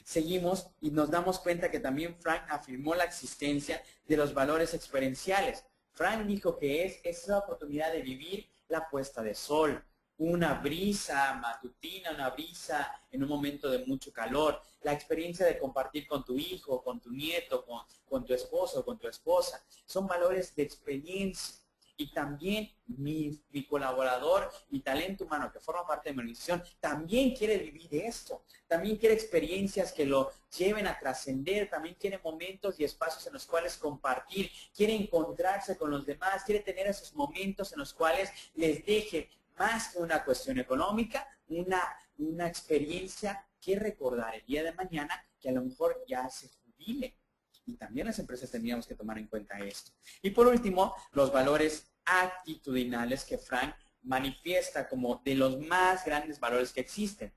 Seguimos y nos damos cuenta que también Frank afirmó la existencia de los valores experienciales. Frank dijo que es esa oportunidad de vivir la puesta de sol, una brisa matutina, una brisa en un momento de mucho calor, la experiencia de compartir con tu hijo, con tu nieto, con tu esposo, con tu esposa. Son valores de experiencia. Y también mi colaborador y talento humano que forma parte de mi organización también quiere vivir esto. También quiere experiencias que lo lleven a trascender. También quiere momentos y espacios en los cuales compartir. Quiere encontrarse con los demás. Quiere tener esos momentos en los cuales les deje más que una cuestión económica, una experiencia que recordar el día de mañana, que a lo mejor ya se jubile. Y también las empresas tendríamos que tomar en cuenta esto. Y por último, los valores actitudinales que Frank manifiesta como de los más grandes valores que existen.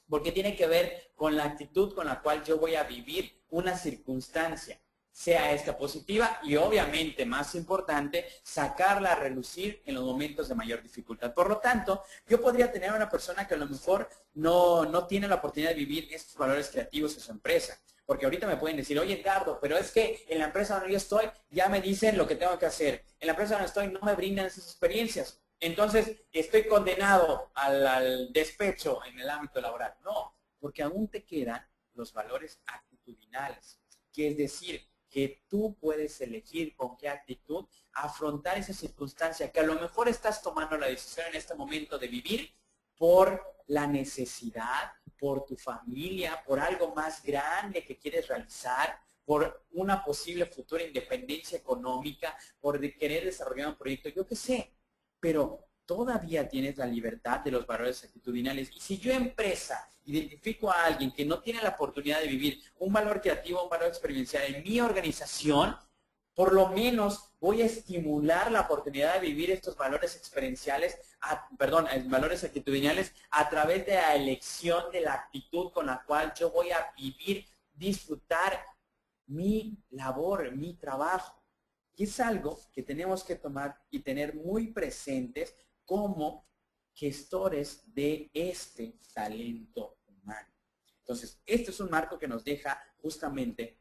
Porque tiene que ver con la actitud con la cual yo voy a vivir una circunstancia, sea esta positiva y obviamente, más importante, sacarla a relucir en los momentos de mayor dificultad. Por lo tanto, yo podría tener una persona que a lo mejor no tiene la oportunidad de vivir estos valores creativos en su empresa. Porque ahorita me pueden decir, oye, Edgardo, pero es que en la empresa donde yo estoy ya me dicen lo que tengo que hacer. En la empresa donde estoy no me brindan esas experiencias. Entonces, estoy condenado al despecho en el ámbito laboral. No, porque aún te quedan los valores actitudinales. Que es decir, que tú puedes elegir con qué actitud afrontar esa circunstancia que a lo mejor estás tomando la decisión en este momento de vivir por la necesidad, por tu familia, por algo más grande que quieres realizar, por una posible futura independencia económica, por querer desarrollar un proyecto, yo qué sé, pero todavía tienes la libertad de los valores actitudinales. Y si yo, empresa, identifico a alguien que no tiene la oportunidad de vivir un valor creativo, un valor experiencial en mi organización, por lo menos voy a estimular la oportunidad de vivir estos valores experienciales, valores actitudinales a través de la elección de la actitud con la cual yo voy a vivir, disfrutar mi labor, mi trabajo. Y es algo que tenemos que tomar y tener muy presentes como gestores de este talento humano. Entonces, este es un marco que nos deja justamente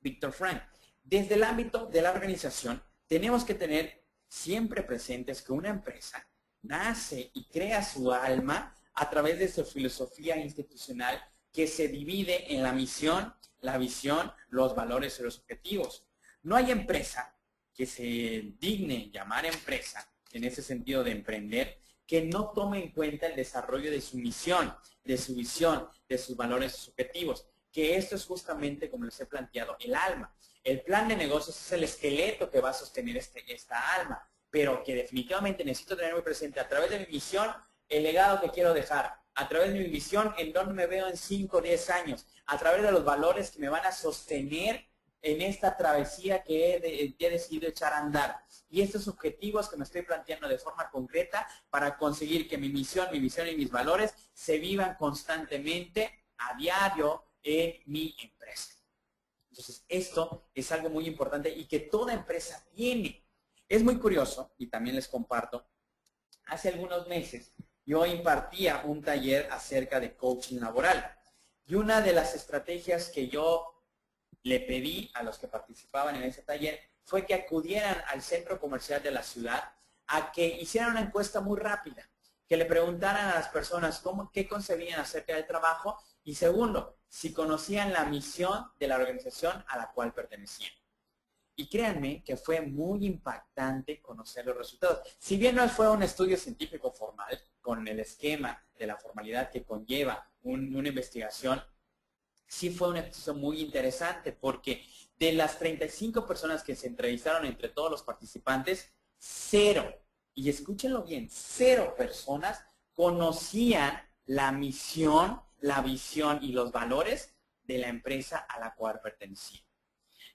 Viktor Frankl. Desde el ámbito de la organización, tenemos que tener siempre presentes que una empresa nace y crea su alma a través de su filosofía institucional que se divide en la misión, la visión, los valores y los objetivos. No hay empresa que se digne llamar empresa, en ese sentido de emprender, que no tome en cuenta el desarrollo de su misión, de su visión, de sus valores y sus objetivos, que esto es justamente, como les he planteado, el alma. El plan de negocios es el esqueleto que va a sostener esta alma, pero que definitivamente necesito tener muy presente a través de mi misión, el legado que quiero dejar, a través de mi visión, en dónde me veo en 5 o 10 años, a través de los valores que me van a sostener en esta travesía que he decidido echar a andar. Y estos objetivos que me estoy planteando de forma concreta para conseguir que mi misión y mis valores se vivan constantemente a diario en mi empresa. Entonces, esto es algo muy importante y que toda empresa tiene. Es muy curioso, y también les comparto, hace algunos meses yo impartía un taller acerca de coaching laboral. Y una de las estrategias que yo le pedí a los que participaban en ese taller fue que acudieran al centro comercial de la ciudad a que hicieran una encuesta muy rápida, que le preguntaran a las personas qué concebían acerca del trabajo y segundo, si conocían la misión de la organización a la cual pertenecían. Y créanme que fue muy impactante conocer los resultados. Si bien no fue un estudio científico formal, con el esquema de la formalidad que conlleva una investigación, sí fue un ejercicio muy interesante porque de las 35 personas que se entrevistaron entre todos los participantes, 0, y escúchenlo bien, 0 personas conocían la misión, la visión y los valores de la empresa a la cual pertenecían.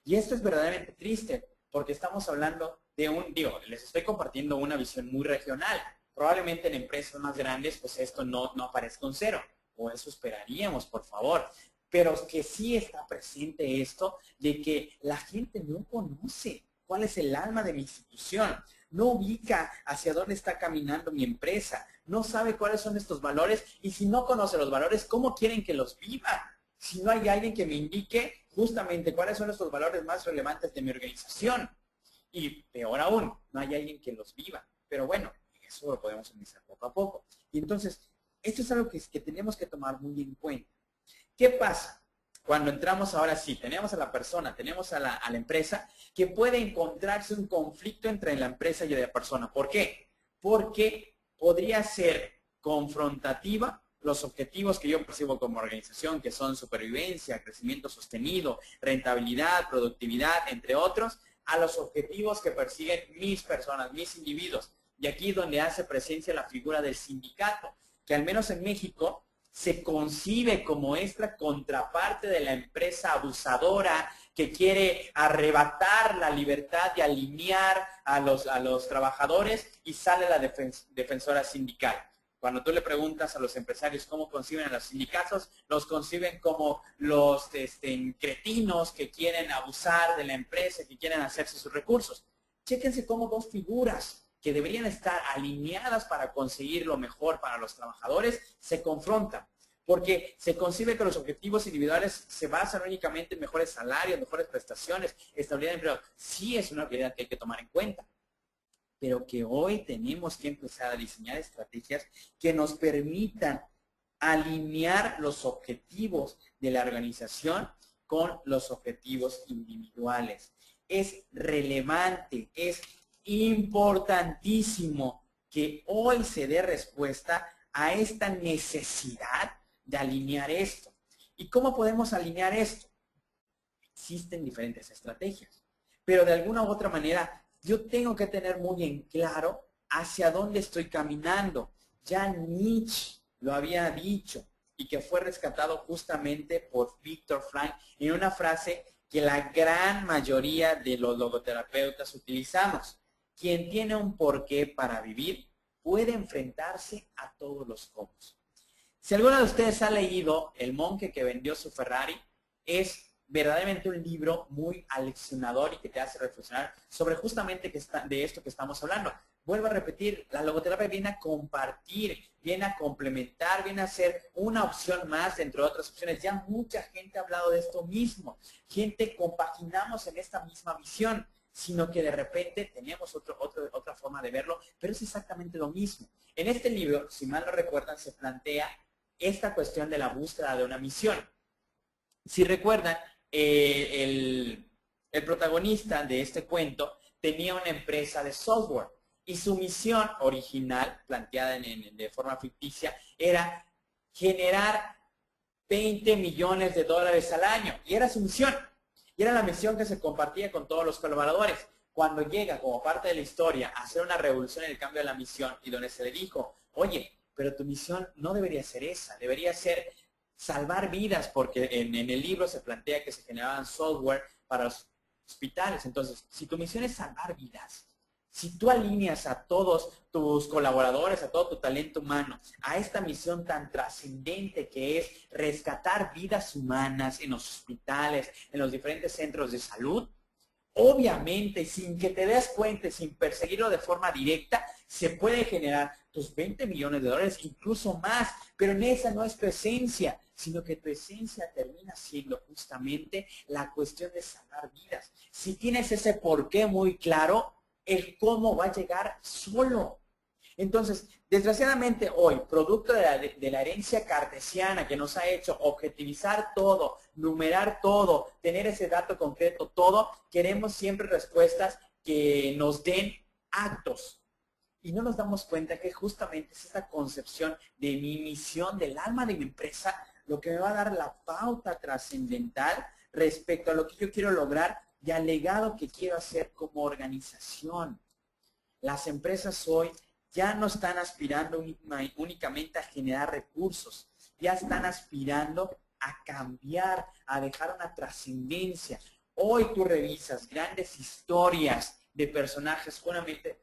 Y esto es verdaderamente triste porque estamos hablando de les estoy compartiendo una visión muy regional. Probablemente en empresas más grandes pues esto no aparezca un 0, o eso esperaríamos, por favor. Pero que sí está presente esto de que la gente no conoce cuál es el alma de mi institución, no ubica hacia dónde está caminando mi empresa, no sabe cuáles son estos valores y si no conoce los valores, ¿cómo quieren que los viva? Si no hay alguien que me indique justamente cuáles son estos valores más relevantes de mi organización. Y peor aún, no hay alguien que los viva. Pero bueno, eso lo podemos iniciar poco a poco. Y entonces, esto es algo que tenemos que tomar muy en cuenta. ¿Qué pasa? Cuando entramos ahora sí, tenemos a la persona, tenemos a la empresa, que puede encontrarse un conflicto entre la empresa y la persona. ¿Por qué? Porque podría ser confrontativa los objetivos que yo percibo como organización, que son supervivencia, crecimiento sostenido, rentabilidad, productividad, entre otros, a los objetivos que persiguen mis personas, mis individuos. Y aquí es donde hace presencia la figura del sindicato, que al menos en México se concibe como esta contraparte de la empresa abusadora que quiere arrebatar la libertad de alinear a los trabajadores y sale la defensora sindical. Cuando tú le preguntas a los empresarios cómo conciben a los sindicatos, los conciben como los cretinos que quieren abusar de la empresa, que quieren hacerse sus recursos. Chéquense cómo dos figuras que deberían estar alineadas para conseguir lo mejor para los trabajadores, se confrontan. Porque se concibe que los objetivos individuales se basan únicamente en mejores salarios, mejores prestaciones, estabilidad de empleo. Sí es una realidad que hay que tomar en cuenta, pero que hoy tenemos que empezar a diseñar estrategias que nos permitan alinear los objetivos de la organización con los objetivos individuales. Es relevante, es importantísimo que hoy se dé respuesta a esta necesidad de alinear esto. ¿Y cómo podemos alinear esto? Existen diferentes estrategias, pero de alguna u otra manera yo tengo que tener muy en claro hacia dónde estoy caminando. Ya Nietzsche lo había dicho y que fue rescatado justamente por Viktor Frankl en una frase que la gran mayoría de los logoterapeutas utilizamos. Quien tiene un porqué para vivir puede enfrentarse a todos los cómo. Si alguno de ustedes ha leído El monje que vendió su Ferrari, es verdaderamente un libro muy aleccionador y que te hace reflexionar sobre justamente de esto que estamos hablando. Vuelvo a repetir, la logoterapia viene a compartir, viene a complementar, viene a ser una opción más dentro de otras opciones. Ya mucha gente ha hablado de esto mismo. Gente compaginamos en esta misma visión. sino que de repente tenemos otra forma de verlo, pero es exactamente lo mismo. En este libro, si mal no recuerdan, se plantea esta cuestión de la búsqueda de una misión. Si recuerdan, el protagonista de este cuento tenía una empresa de software y su misión original, planteada de forma ficticia, era generar 20 millones de dólares al año. Y era su misión. Y era la misión que se compartía con todos los colaboradores. Cuando llega como parte de la historia a hacer una revolución en el cambio de la misión y donde se le dijo, oye, pero tu misión no debería ser esa, debería ser salvar vidas, porque en el libro se plantea que se generaban software para los hospitales. Entonces, si tu misión es salvar vidas, si tú alineas a todos tus colaboradores, a todo tu talento humano, a esta misión tan trascendente que es rescatar vidas humanas en los hospitales, en los diferentes centros de salud, obviamente, sin que te des cuenta, sin perseguirlo de forma directa, se puede generar tus 20 millones de dólares, incluso más, pero en esa no es tu esencia, sino que tu esencia termina siendo justamente la cuestión de salvar vidas. Si tienes ese porqué muy claro, el cómo va a llegar solo. Entonces, desgraciadamente hoy, producto de la herencia cartesiana que nos ha hecho objetivizar todo, numerar todo, tener ese dato concreto, todo, queremos siempre respuestas que nos den actos. Y no nos damos cuenta que justamente es esta concepción de mi misión, del alma de mi empresa, lo que me va a dar la pauta trascendental respecto a lo que yo quiero lograr y al legado que quiero hacer como organización. Las empresas hoy ya no están aspirando únicamente a generar recursos, ya están aspirando a cambiar, a dejar una trascendencia. Hoy tú revisas grandes historias de personajes justamente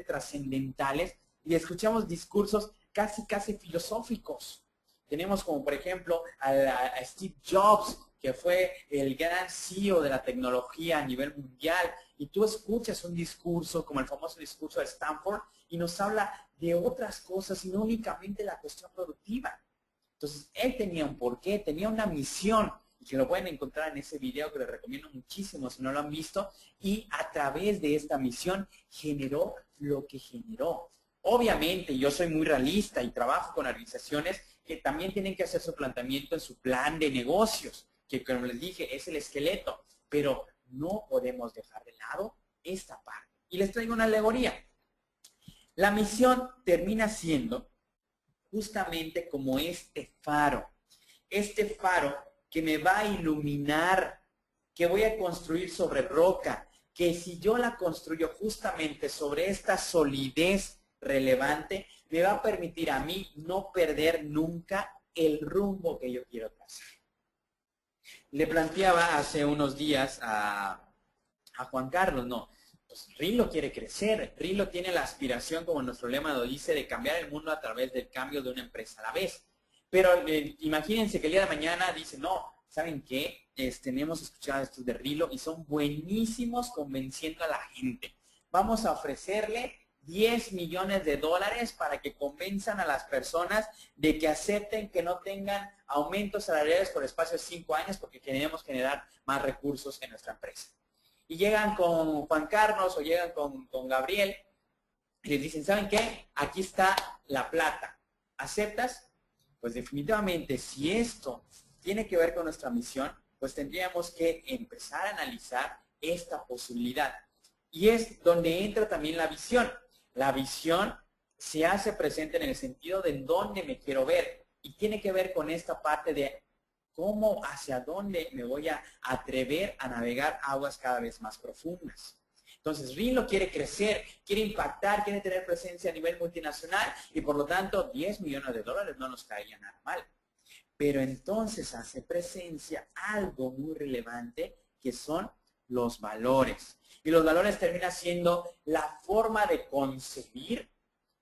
trascendentales y escuchamos discursos casi filosóficos. Tenemos como por ejemplo a Steve Jobs, que fue el gran CEO de la tecnología a nivel mundial, y tú escuchas un discurso como el famoso discurso de Stanford y nos habla de otras cosas y no únicamente la cuestión productiva. Entonces, él tenía un porqué, tenía una misión, y que lo pueden encontrar en ese video que les recomiendo muchísimo si no lo han visto, y a través de esta misión generó lo que generó. Obviamente, yo soy muy realista y trabajo con organizaciones que también tienen que hacer su planteamiento en su plan de negocios, que como les dije, es el esqueleto, pero no podemos dejar de lado esta parte. Y les traigo una alegoría. La misión termina siendo justamente como este faro que me va a iluminar, que voy a construir sobre roca, que si yo la construyo justamente sobre esta solidez relevante, me va a permitir a mí no perder nunca el rumbo que yo quiero trazar. Le planteaba hace unos días a Juan Carlos, no, pues Rilo quiere crecer, Rilo tiene la aspiración, como nuestro lema lo dice, de cambiar el mundo a través del cambio de una empresa a la vez. Pero imagínense que el día de mañana dice, no, ¿saben qué? Hemos escuchado estos de Rilo y son buenísimos convenciendo a la gente. Vamos a ofrecerle 10 millones de dólares para que convenzan a las personas de que acepten que no tengan aumentos salariales por espacio de 5 años porque queremos generar más recursos en nuestra empresa. Y llegan con Juan Carlos o llegan con Gabriel y les dicen, ¿saben qué? Aquí está la plata. ¿Aceptas? Pues definitivamente, si esto tiene que ver con nuestra misión, pues tendríamos que empezar a analizar esta posibilidad. Y es donde entra también la visión. La visión se hace presente en el sentido de dónde me quiero ver y tiene que ver con esta parte de cómo, hacia dónde me voy a atrever a navegar aguas cada vez más profundas. Entonces, Rilo quiere crecer, quiere impactar, quiere tener presencia a nivel multinacional y por lo tanto 10 millones de dólares no nos caería nada mal. Pero entonces hace presencia algo muy relevante que son los valores. Y los valores terminan siendo la forma de concebir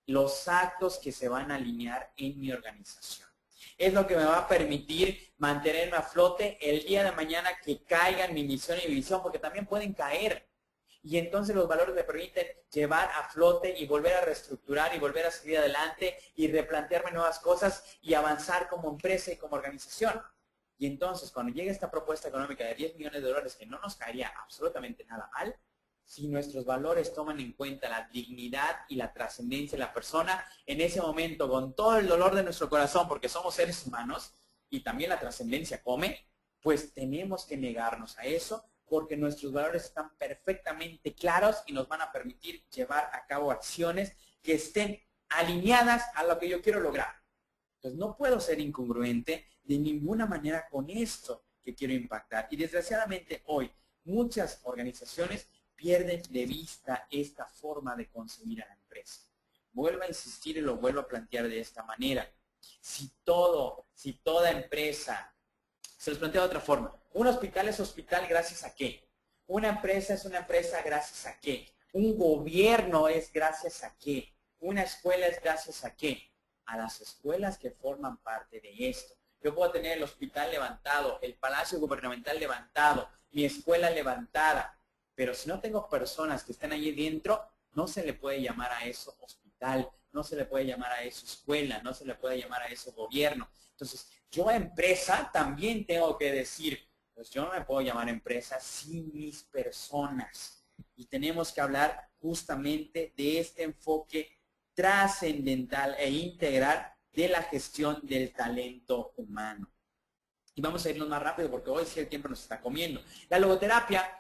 los actos que se van a alinear en mi organización. Es lo que me va a permitir mantenerme a flote el día de mañana que caigan mi misión y mi visión, porque también pueden caer. Y entonces los valores me permiten llevar a flote y volver a reestructurar y volver a seguir adelante y replantearme nuevas cosas y avanzar como empresa y como organización. Y entonces, cuando llegue esta propuesta económica de 10 millones de dólares, que no nos caería absolutamente nada mal, si nuestros valores toman en cuenta la dignidad y la trascendencia de la persona, en ese momento, con todo el dolor de nuestro corazón, porque somos seres humanos y también la trascendencia come, pues tenemos que negarnos a eso, porque nuestros valores están perfectamente claros y nos van a permitir llevar a cabo acciones que estén alineadas a lo que yo quiero lograr. Entonces, no puedo ser incongruente de ninguna manera con esto que quiero impactar. Y desgraciadamente hoy, muchas organizaciones pierden de vista esta forma de concebir a la empresa. Vuelvo a insistir y lo vuelvo a plantear de esta manera. Si toda empresa, se los planteo de otra forma, un hospital es hospital gracias a qué, una empresa es una empresa gracias a qué, un gobierno es gracias a qué, una escuela es gracias a qué, a las escuelas que forman parte de esto. Yo puedo tener el hospital levantado, el palacio gubernamental levantado, mi escuela levantada, pero si no tengo personas que estén allí dentro, no se le puede llamar a eso hospital, no se le puede llamar a eso escuela, no se le puede llamar a eso gobierno. Entonces, yo empresa también tengo que decir, pues yo no me puedo llamar empresa sin mis personas. Y tenemos que hablar justamente de este enfoque trascendental e integral de la gestión del talento humano. Y vamos a irnos más rápido porque hoy sí el tiempo nos está comiendo. La logoterapia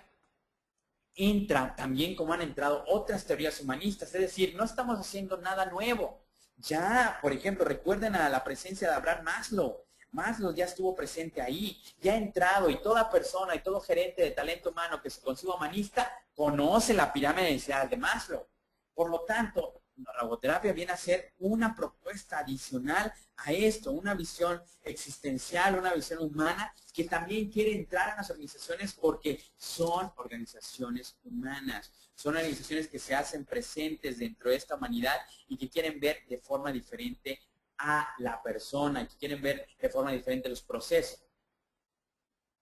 entra también como han entrado otras teorías humanistas, es decir, no estamos haciendo nada nuevo. Ya, por ejemplo, recuerden a la presencia de Abraham Maslow. Maslow ya estuvo presente ahí, ya ha entrado y toda persona y todo gerente de talento humano que se conciba humanista conoce la pirámide de necesidades de Maslow. Por lo tanto, la logoterapia viene a ser una propuesta adicional a esto, una visión existencial, una visión humana que también quiere entrar en las organizaciones porque son organizaciones humanas, son organizaciones que se hacen presentes dentro de esta humanidad y que quieren ver de forma diferente a la persona, que quieren ver de forma diferente los procesos.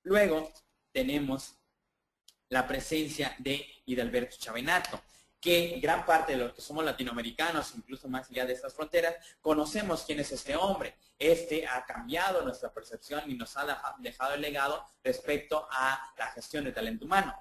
Luego tenemos la presencia de Hidalberto Chavenato, que gran parte de los que somos latinoamericanos, incluso más allá de estas fronteras, conocemos quién es este hombre. Este ha cambiado nuestra percepción y nos ha dejado el legado respecto a la gestión de talento humano.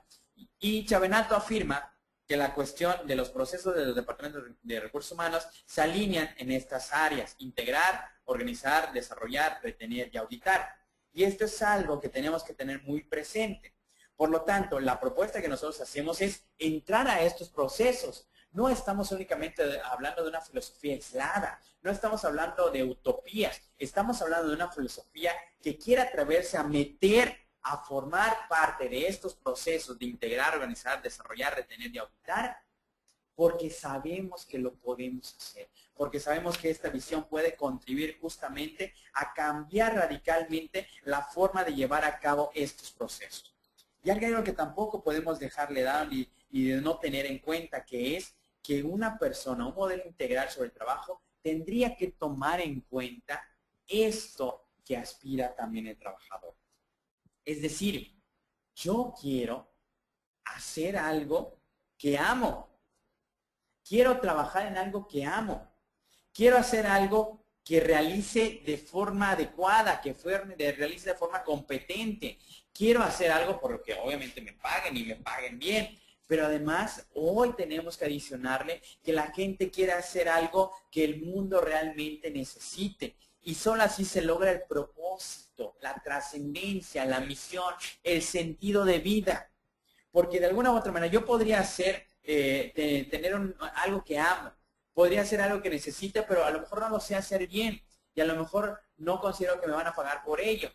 Y Chavenato afirma que la cuestión de los procesos de los departamentos de recursos humanos se alinean en estas áreas: integrar, organizar, desarrollar, retener y auditar. Y esto es algo que tenemos que tener muy presente. Por lo tanto, la propuesta que nosotros hacemos es entrar a estos procesos. No estamos únicamente hablando de una filosofía aislada, no estamos hablando de utopías, estamos hablando de una filosofía que quiere atreverse a meter, a formar parte de estos procesos de integrar, organizar, desarrollar, retener y auditar, porque sabemos que lo podemos hacer, porque sabemos que esta visión puede contribuir justamente a cambiar radicalmente la forma de llevar a cabo estos procesos. Y algo que tampoco podemos dejarle dar y de no tener en cuenta, que es que una persona, un modelo integral sobre el trabajo, tendría que tomar en cuenta esto que aspira también el trabajador. Es decir, yo quiero hacer algo que amo. Quiero trabajar en algo que amo. Quiero hacer algo que realice de forma adecuada, que realice de forma competente. Quiero hacer algo por lo que obviamente me paguen y me paguen bien. Pero además, hoy tenemos que adicionarle que la gente quiere hacer algo que el mundo realmente necesite. Y solo así se logra el propósito, la trascendencia, la misión, el sentido de vida. Porque de alguna u otra manera yo podría hacer, tener algo que amo. Podría hacer algo que necesite, pero a lo mejor no lo sé hacer bien. Y a lo mejor no considero que me van a pagar por ello.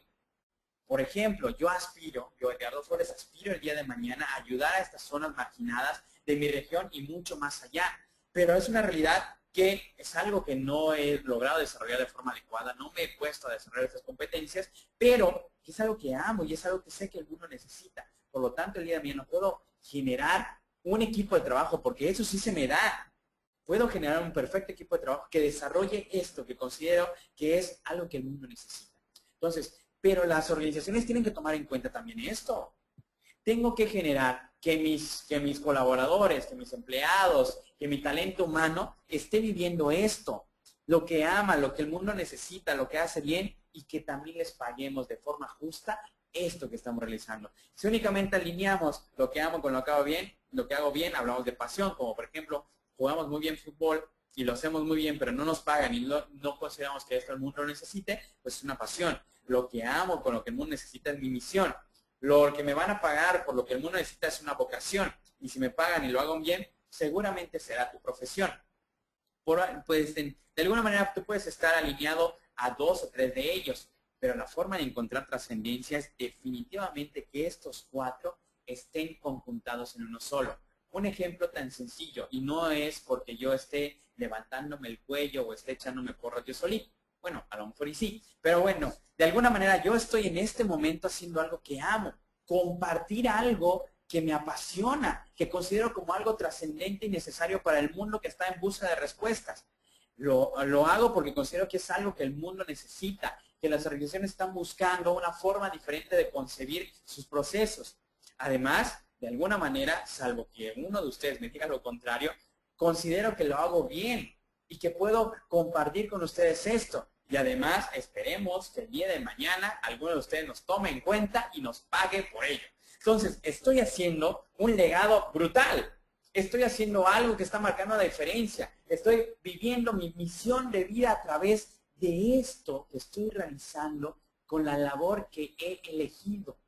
Por ejemplo, yo Edgardo Flores, aspiro el día de mañana a ayudar a estas zonas marginadas de mi región y mucho más allá. Pero es una realidad que es algo que no he logrado desarrollar de forma adecuada, no me he puesto a desarrollar estas competencias, pero es algo que amo y es algo que sé que el mundo necesita. Por lo tanto, el día de mañana puedo generar un equipo de trabajo, porque eso sí se me da. Puedo generar un perfecto equipo de trabajo que desarrolle esto, que considero que es algo que el mundo necesita. Entonces, pero las organizaciones tienen que tomar en cuenta también esto. Tengo que generar que mis colaboradores, que mis empleados, que mi talento humano esté viviendo esto. Lo que ama, lo que el mundo necesita, lo que hace bien, y que también les paguemos de forma justa esto que estamos realizando. Si únicamente alineamos lo que amo con lo que hago bien, hablamos de pasión, como por ejemplo, jugamos muy bien fútbol y lo hacemos muy bien, pero no nos pagan y no consideramos que esto el mundo lo necesite, pues es una pasión. Lo que amo con lo que el mundo necesita es mi misión. Lo que me van a pagar por lo que el mundo necesita es una vocación. Y si me pagan y lo hago bien, seguramente será tu profesión. Pues, de alguna manera tú puedes estar alineado a 2 o 3 de ellos, pero la forma de encontrar trascendencia es definitivamente que estos 4 estén conjuntados en uno solo. Un ejemplo tan sencillo, y no es porque yo esté levantándome el cuello o esté echándome porras yo solito. Bueno, a lo mejor y sí, pero bueno, de alguna manera yo estoy en este momento haciendo algo que amo, compartir algo que me apasiona, que considero como algo trascendente y necesario para el mundo que está en busca de respuestas. Lo hago porque considero que es algo que el mundo necesita, que las organizaciones están buscando una forma diferente de concebir sus procesos. Además, de alguna manera, salvo que uno de ustedes me diga lo contrario, considero que lo hago bien y que puedo compartir con ustedes esto. Y además, esperemos que el día de mañana alguno de ustedes nos tome en cuenta y nos pague por ello. Entonces, estoy haciendo un legado brutal. Estoy haciendo algo que está marcando la diferencia. Estoy viviendo mi misión de vida a través de esto que estoy realizando con la labor que he elegido.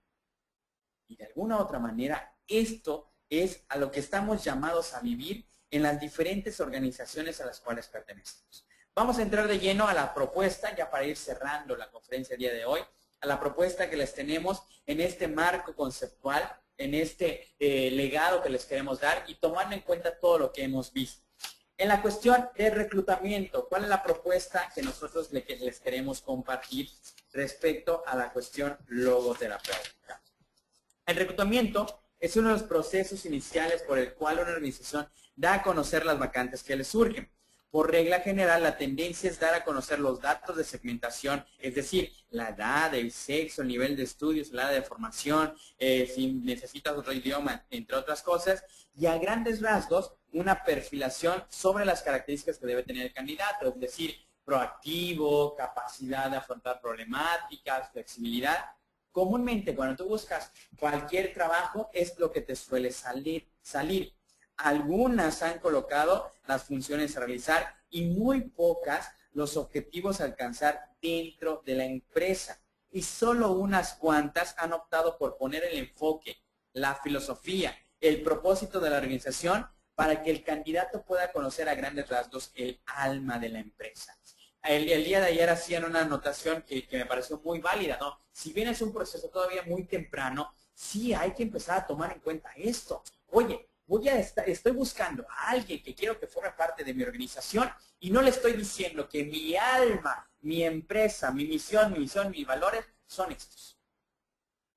Y de alguna u otra manera, esto es a lo que estamos llamados a vivir en las diferentes organizaciones a las cuales pertenecemos. Vamos a entrar de lleno a la propuesta, ya para ir cerrando la conferencia del día de hoy, a la propuesta que les tenemos en este marco conceptual, en este legado que les queremos dar y tomando en cuenta todo lo que hemos visto. En la cuestión de reclutamiento, ¿cuál es la propuesta que nosotros les queremos compartir respecto a la cuestión logoterapéutica? El reclutamiento es uno de los procesos iniciales por el cual una organización da a conocer las vacantes que le surgen. Por regla general, la tendencia es dar a conocer los datos de segmentación, es decir, la edad, el sexo, el nivel de estudios, la edad de formación, si necesitas otro idioma, entre otras cosas, y a grandes rasgos, una perfilación sobre las características que debe tener el candidato, es decir, proactivo, capacidad de afrontar problemáticas, flexibilidad. Comúnmente, cuando tú buscas cualquier trabajo, es lo que te suele salir. Algunas han colocado las funciones a realizar y muy pocas los objetivos a alcanzar dentro de la empresa. Y solo unas cuantas han optado por poner el enfoque, la filosofía, el propósito de la organización para que el candidato pueda conocer a grandes rasgos el alma de la empresa. El día de ayer hacían una anotación que me pareció muy válida, ¿no? Si bien es un proceso todavía muy temprano, sí hay que empezar a tomar en cuenta esto. Oye, estoy buscando a alguien que quiero que forme parte de mi organización y no le estoy diciendo que mi alma, mi empresa, mi misión, mis valores son estos.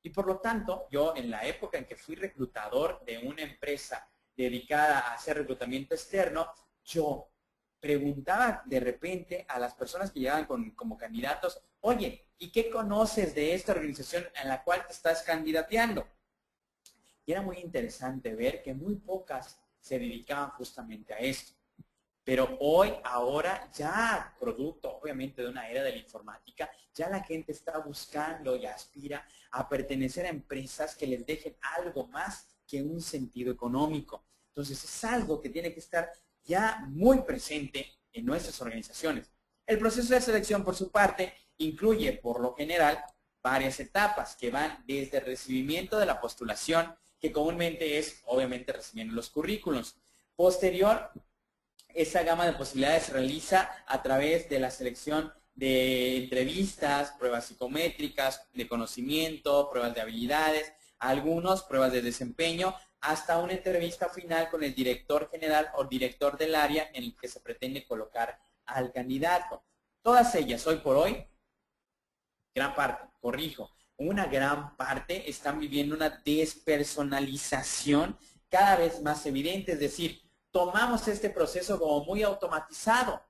Y por lo tanto, yo en la época en que fui reclutador de una empresa dedicada a hacer reclutamiento externo, yo preguntaba de repente a las personas que llegaban como candidatos, oye, ¿y qué conoces de esta organización en la cual te estás candidateando? Y era muy interesante ver que muy pocas se dedicaban justamente a esto. Pero ahora, ya producto obviamente de una era de la informática, ya la gente está buscando y aspira a pertenecer a empresas que les dejen algo más que un sentido económico. Entonces es algo que tiene que estar ya muy presente en nuestras organizaciones. El proceso de selección, por su parte, incluye, por lo general, varias etapas que van desde el recibimiento de la postulación, que comúnmente es, obviamente, recibiendo los currículos. Posterior, esa gama de posibilidades se realiza a través de la selección de entrevistas, pruebas psicométricas, de conocimiento, pruebas de habilidades, algunos pruebas de desempeño, hasta una entrevista final con el director general o director del área en el que se pretende colocar al candidato. Todas ellas, hoy por hoy, gran parte, corrijo, una gran parte están viviendo una despersonalización cada vez más evidente, es decir, tomamos este proceso como muy automatizado,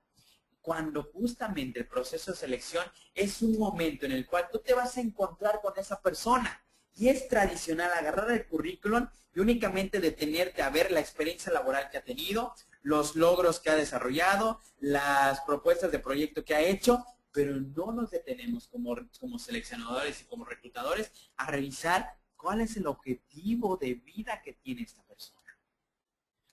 cuando justamente el proceso de selección es un momento en el cual tú te vas a encontrar con esa persona. Y es tradicional agarrar el currículum y únicamente detenerte a ver la experiencia laboral que ha tenido, los logros que ha desarrollado, las propuestas de proyecto que ha hecho pero no nos detenemos como seleccionadores y como reclutadores a revisar cuál es el objetivo de vida que tiene esta persona.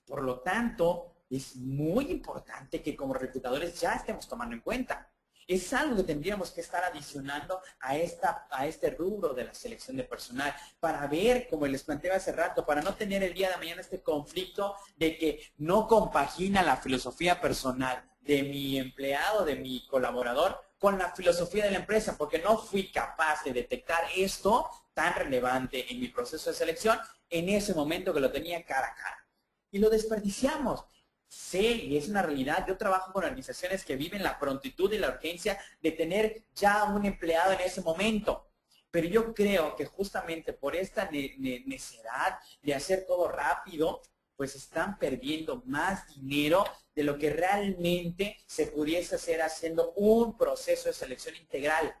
Por lo tanto, es muy importante que como reclutadores ya estemos tomando en cuenta. Es algo que tendríamos que estar adicionando a este rubro de la selección de personal para ver, como les planteaba hace rato, para no tener el día de mañana este conflicto de que no compagina la filosofía personal de mi empleado, de mi colaborador, con la filosofía de la empresa, porque no fui capaz de detectar esto tan relevante en mi proceso de selección en ese momento que lo tenía cara a cara. Y lo desperdiciamos. Sé, y es una realidad, yo trabajo con organizaciones que viven la prontitud y la urgencia de tener ya un empleado en ese momento. Pero yo creo que justamente por esta necesidad de hacer todo rápido, pues están perdiendo más dinero de lo que realmente se pudiese hacer haciendo un proceso de selección integral.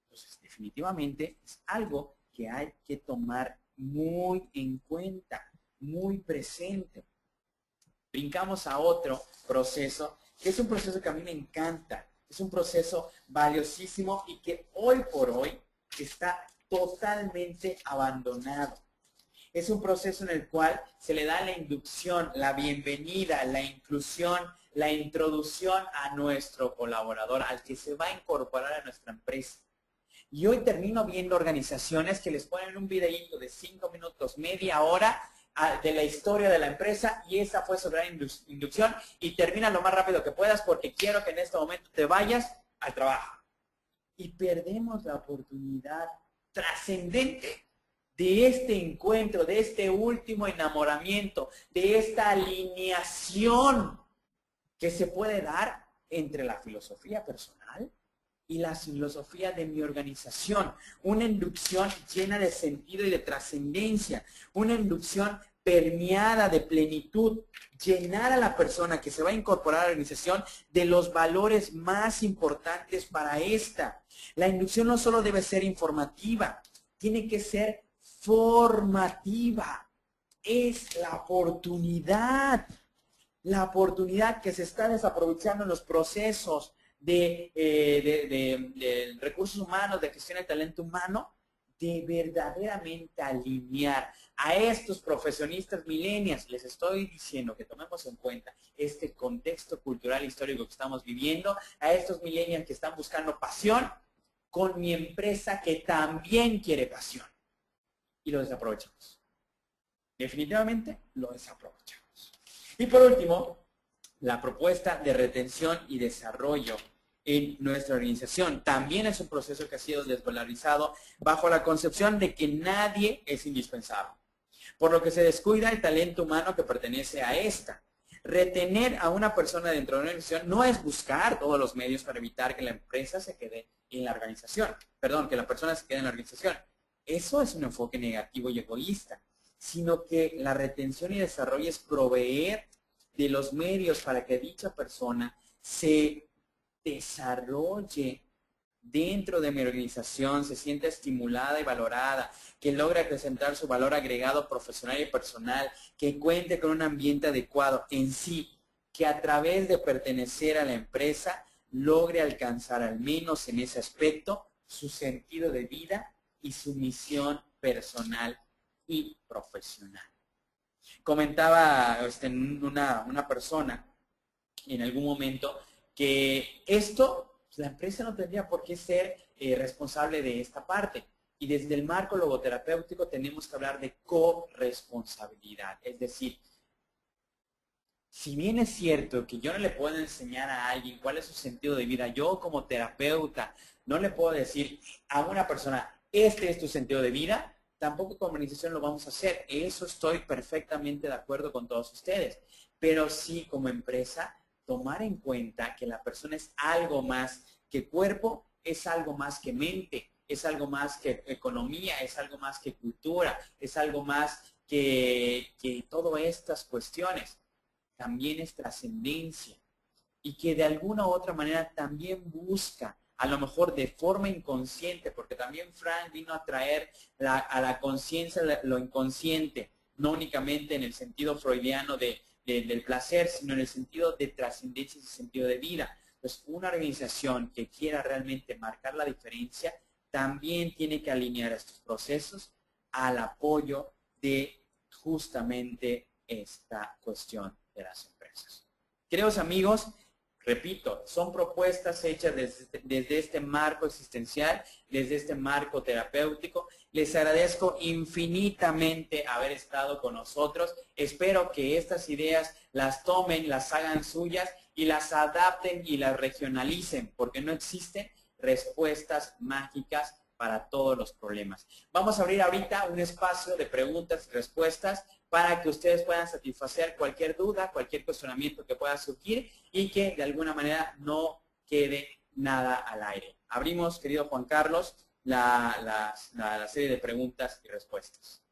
Entonces, definitivamente es algo que hay que tomar muy en cuenta, muy presente. Brincamos a otro proceso, que es un proceso que a mí me encanta. Es un proceso valiosísimo y que hoy por hoy está totalmente abandonado. Es un proceso en el cual se le da la inducción, la bienvenida, la inclusión, la introducción a nuestro colaborador, al que se va a incorporar a nuestra empresa. Y hoy termino viendo organizaciones que les ponen un videíto de 5 minutos, media hora, de la historia de la empresa, y esa fue su gran inducción, y termina lo más rápido que puedas porque quiero que en este momento te vayas al trabajo. Y perdemos la oportunidad trascendente de este encuentro, de este último enamoramiento, de esta alineación que se puede dar entre la filosofía personal y la filosofía de mi organización. Una inducción llena de sentido y de trascendencia. Una inducción permeada de plenitud. Llenar a la persona que se va a incorporar a la organización de los valores más importantes para esta. La inducción no solo debe ser informativa, tiene que ser formativa. Es la oportunidad que se está desaprovechando en los procesos de recursos humanos, de gestión de talento humano, de verdaderamente alinear a estos profesionistas millennials. Les estoy diciendo que tomemos en cuenta este contexto cultural e histórico que estamos viviendo, a estos millennials que están buscando pasión con mi empresa que también quiere pasión. Y lo desaprovechamos. Definitivamente lo desaprovechamos. Y por último, la propuesta de retención y desarrollo en nuestra organización. También es un proceso que ha sido desvalorizado bajo la concepción de que nadie es indispensable, por lo que se descuida el talento humano que pertenece a esta. Retener a una persona dentro de una organización no es buscar todos los medios para evitar que la empresa se quede en la organización. Perdón, que la persona se quede en la organización. Eso es un enfoque negativo y egoísta, sino que la retención y desarrollo es proveer de los medios para que dicha persona se desarrolle dentro de mi organización, se sienta estimulada y valorada, que logre presentar su valor agregado profesional y personal, que cuente con un ambiente adecuado en sí, que a través de pertenecer a la empresa logre alcanzar al menos en ese aspecto su sentido de vida y su misión personal y profesional. Comentaba una persona en algún momento que esto, la empresa no tendría por qué ser responsable de esta parte. Y desde el marco logoterapéutico tenemos que hablar de corresponsabilidad. Es decir, si bien es cierto que yo no le puedo enseñar a alguien cuál es su sentido de vida, yo como terapeuta no le puedo decir a una persona, este es tu sentido de vida, tampoco como organización lo vamos a hacer. Eso estoy perfectamente de acuerdo con todos ustedes. Pero sí, como empresa, tomar en cuenta que la persona es algo más que cuerpo, es algo más que mente, es algo más que economía, es algo más que cultura, es algo más que todas estas cuestiones. También es trascendencia. Y que de alguna u otra manera también busca, a lo mejor de forma inconsciente, porque también Frank vino a traer a la conciencia lo inconsciente, no únicamente en el sentido freudiano del placer, sino en el sentido de trascendencia y sentido de vida, pues una organización que quiera realmente marcar la diferencia también tiene que alinear estos procesos al apoyo de justamente esta cuestión de las empresas. Queridos amigos, repito, son propuestas hechas desde este marco existencial, desde este marco terapéutico. Les agradezco infinitamente haber estado con nosotros. Espero que estas ideas las tomen, las hagan suyas y las adapten y las regionalicen, porque no existen respuestas mágicas para todos los problemas. Vamos a abrir ahorita un espacio de preguntas y respuestas para que ustedes puedan satisfacer cualquier duda, cualquier cuestionamiento que pueda surgir y que de alguna manera no quede nada al aire. Abrimos, querido Juan Carlos, la serie de preguntas y respuestas.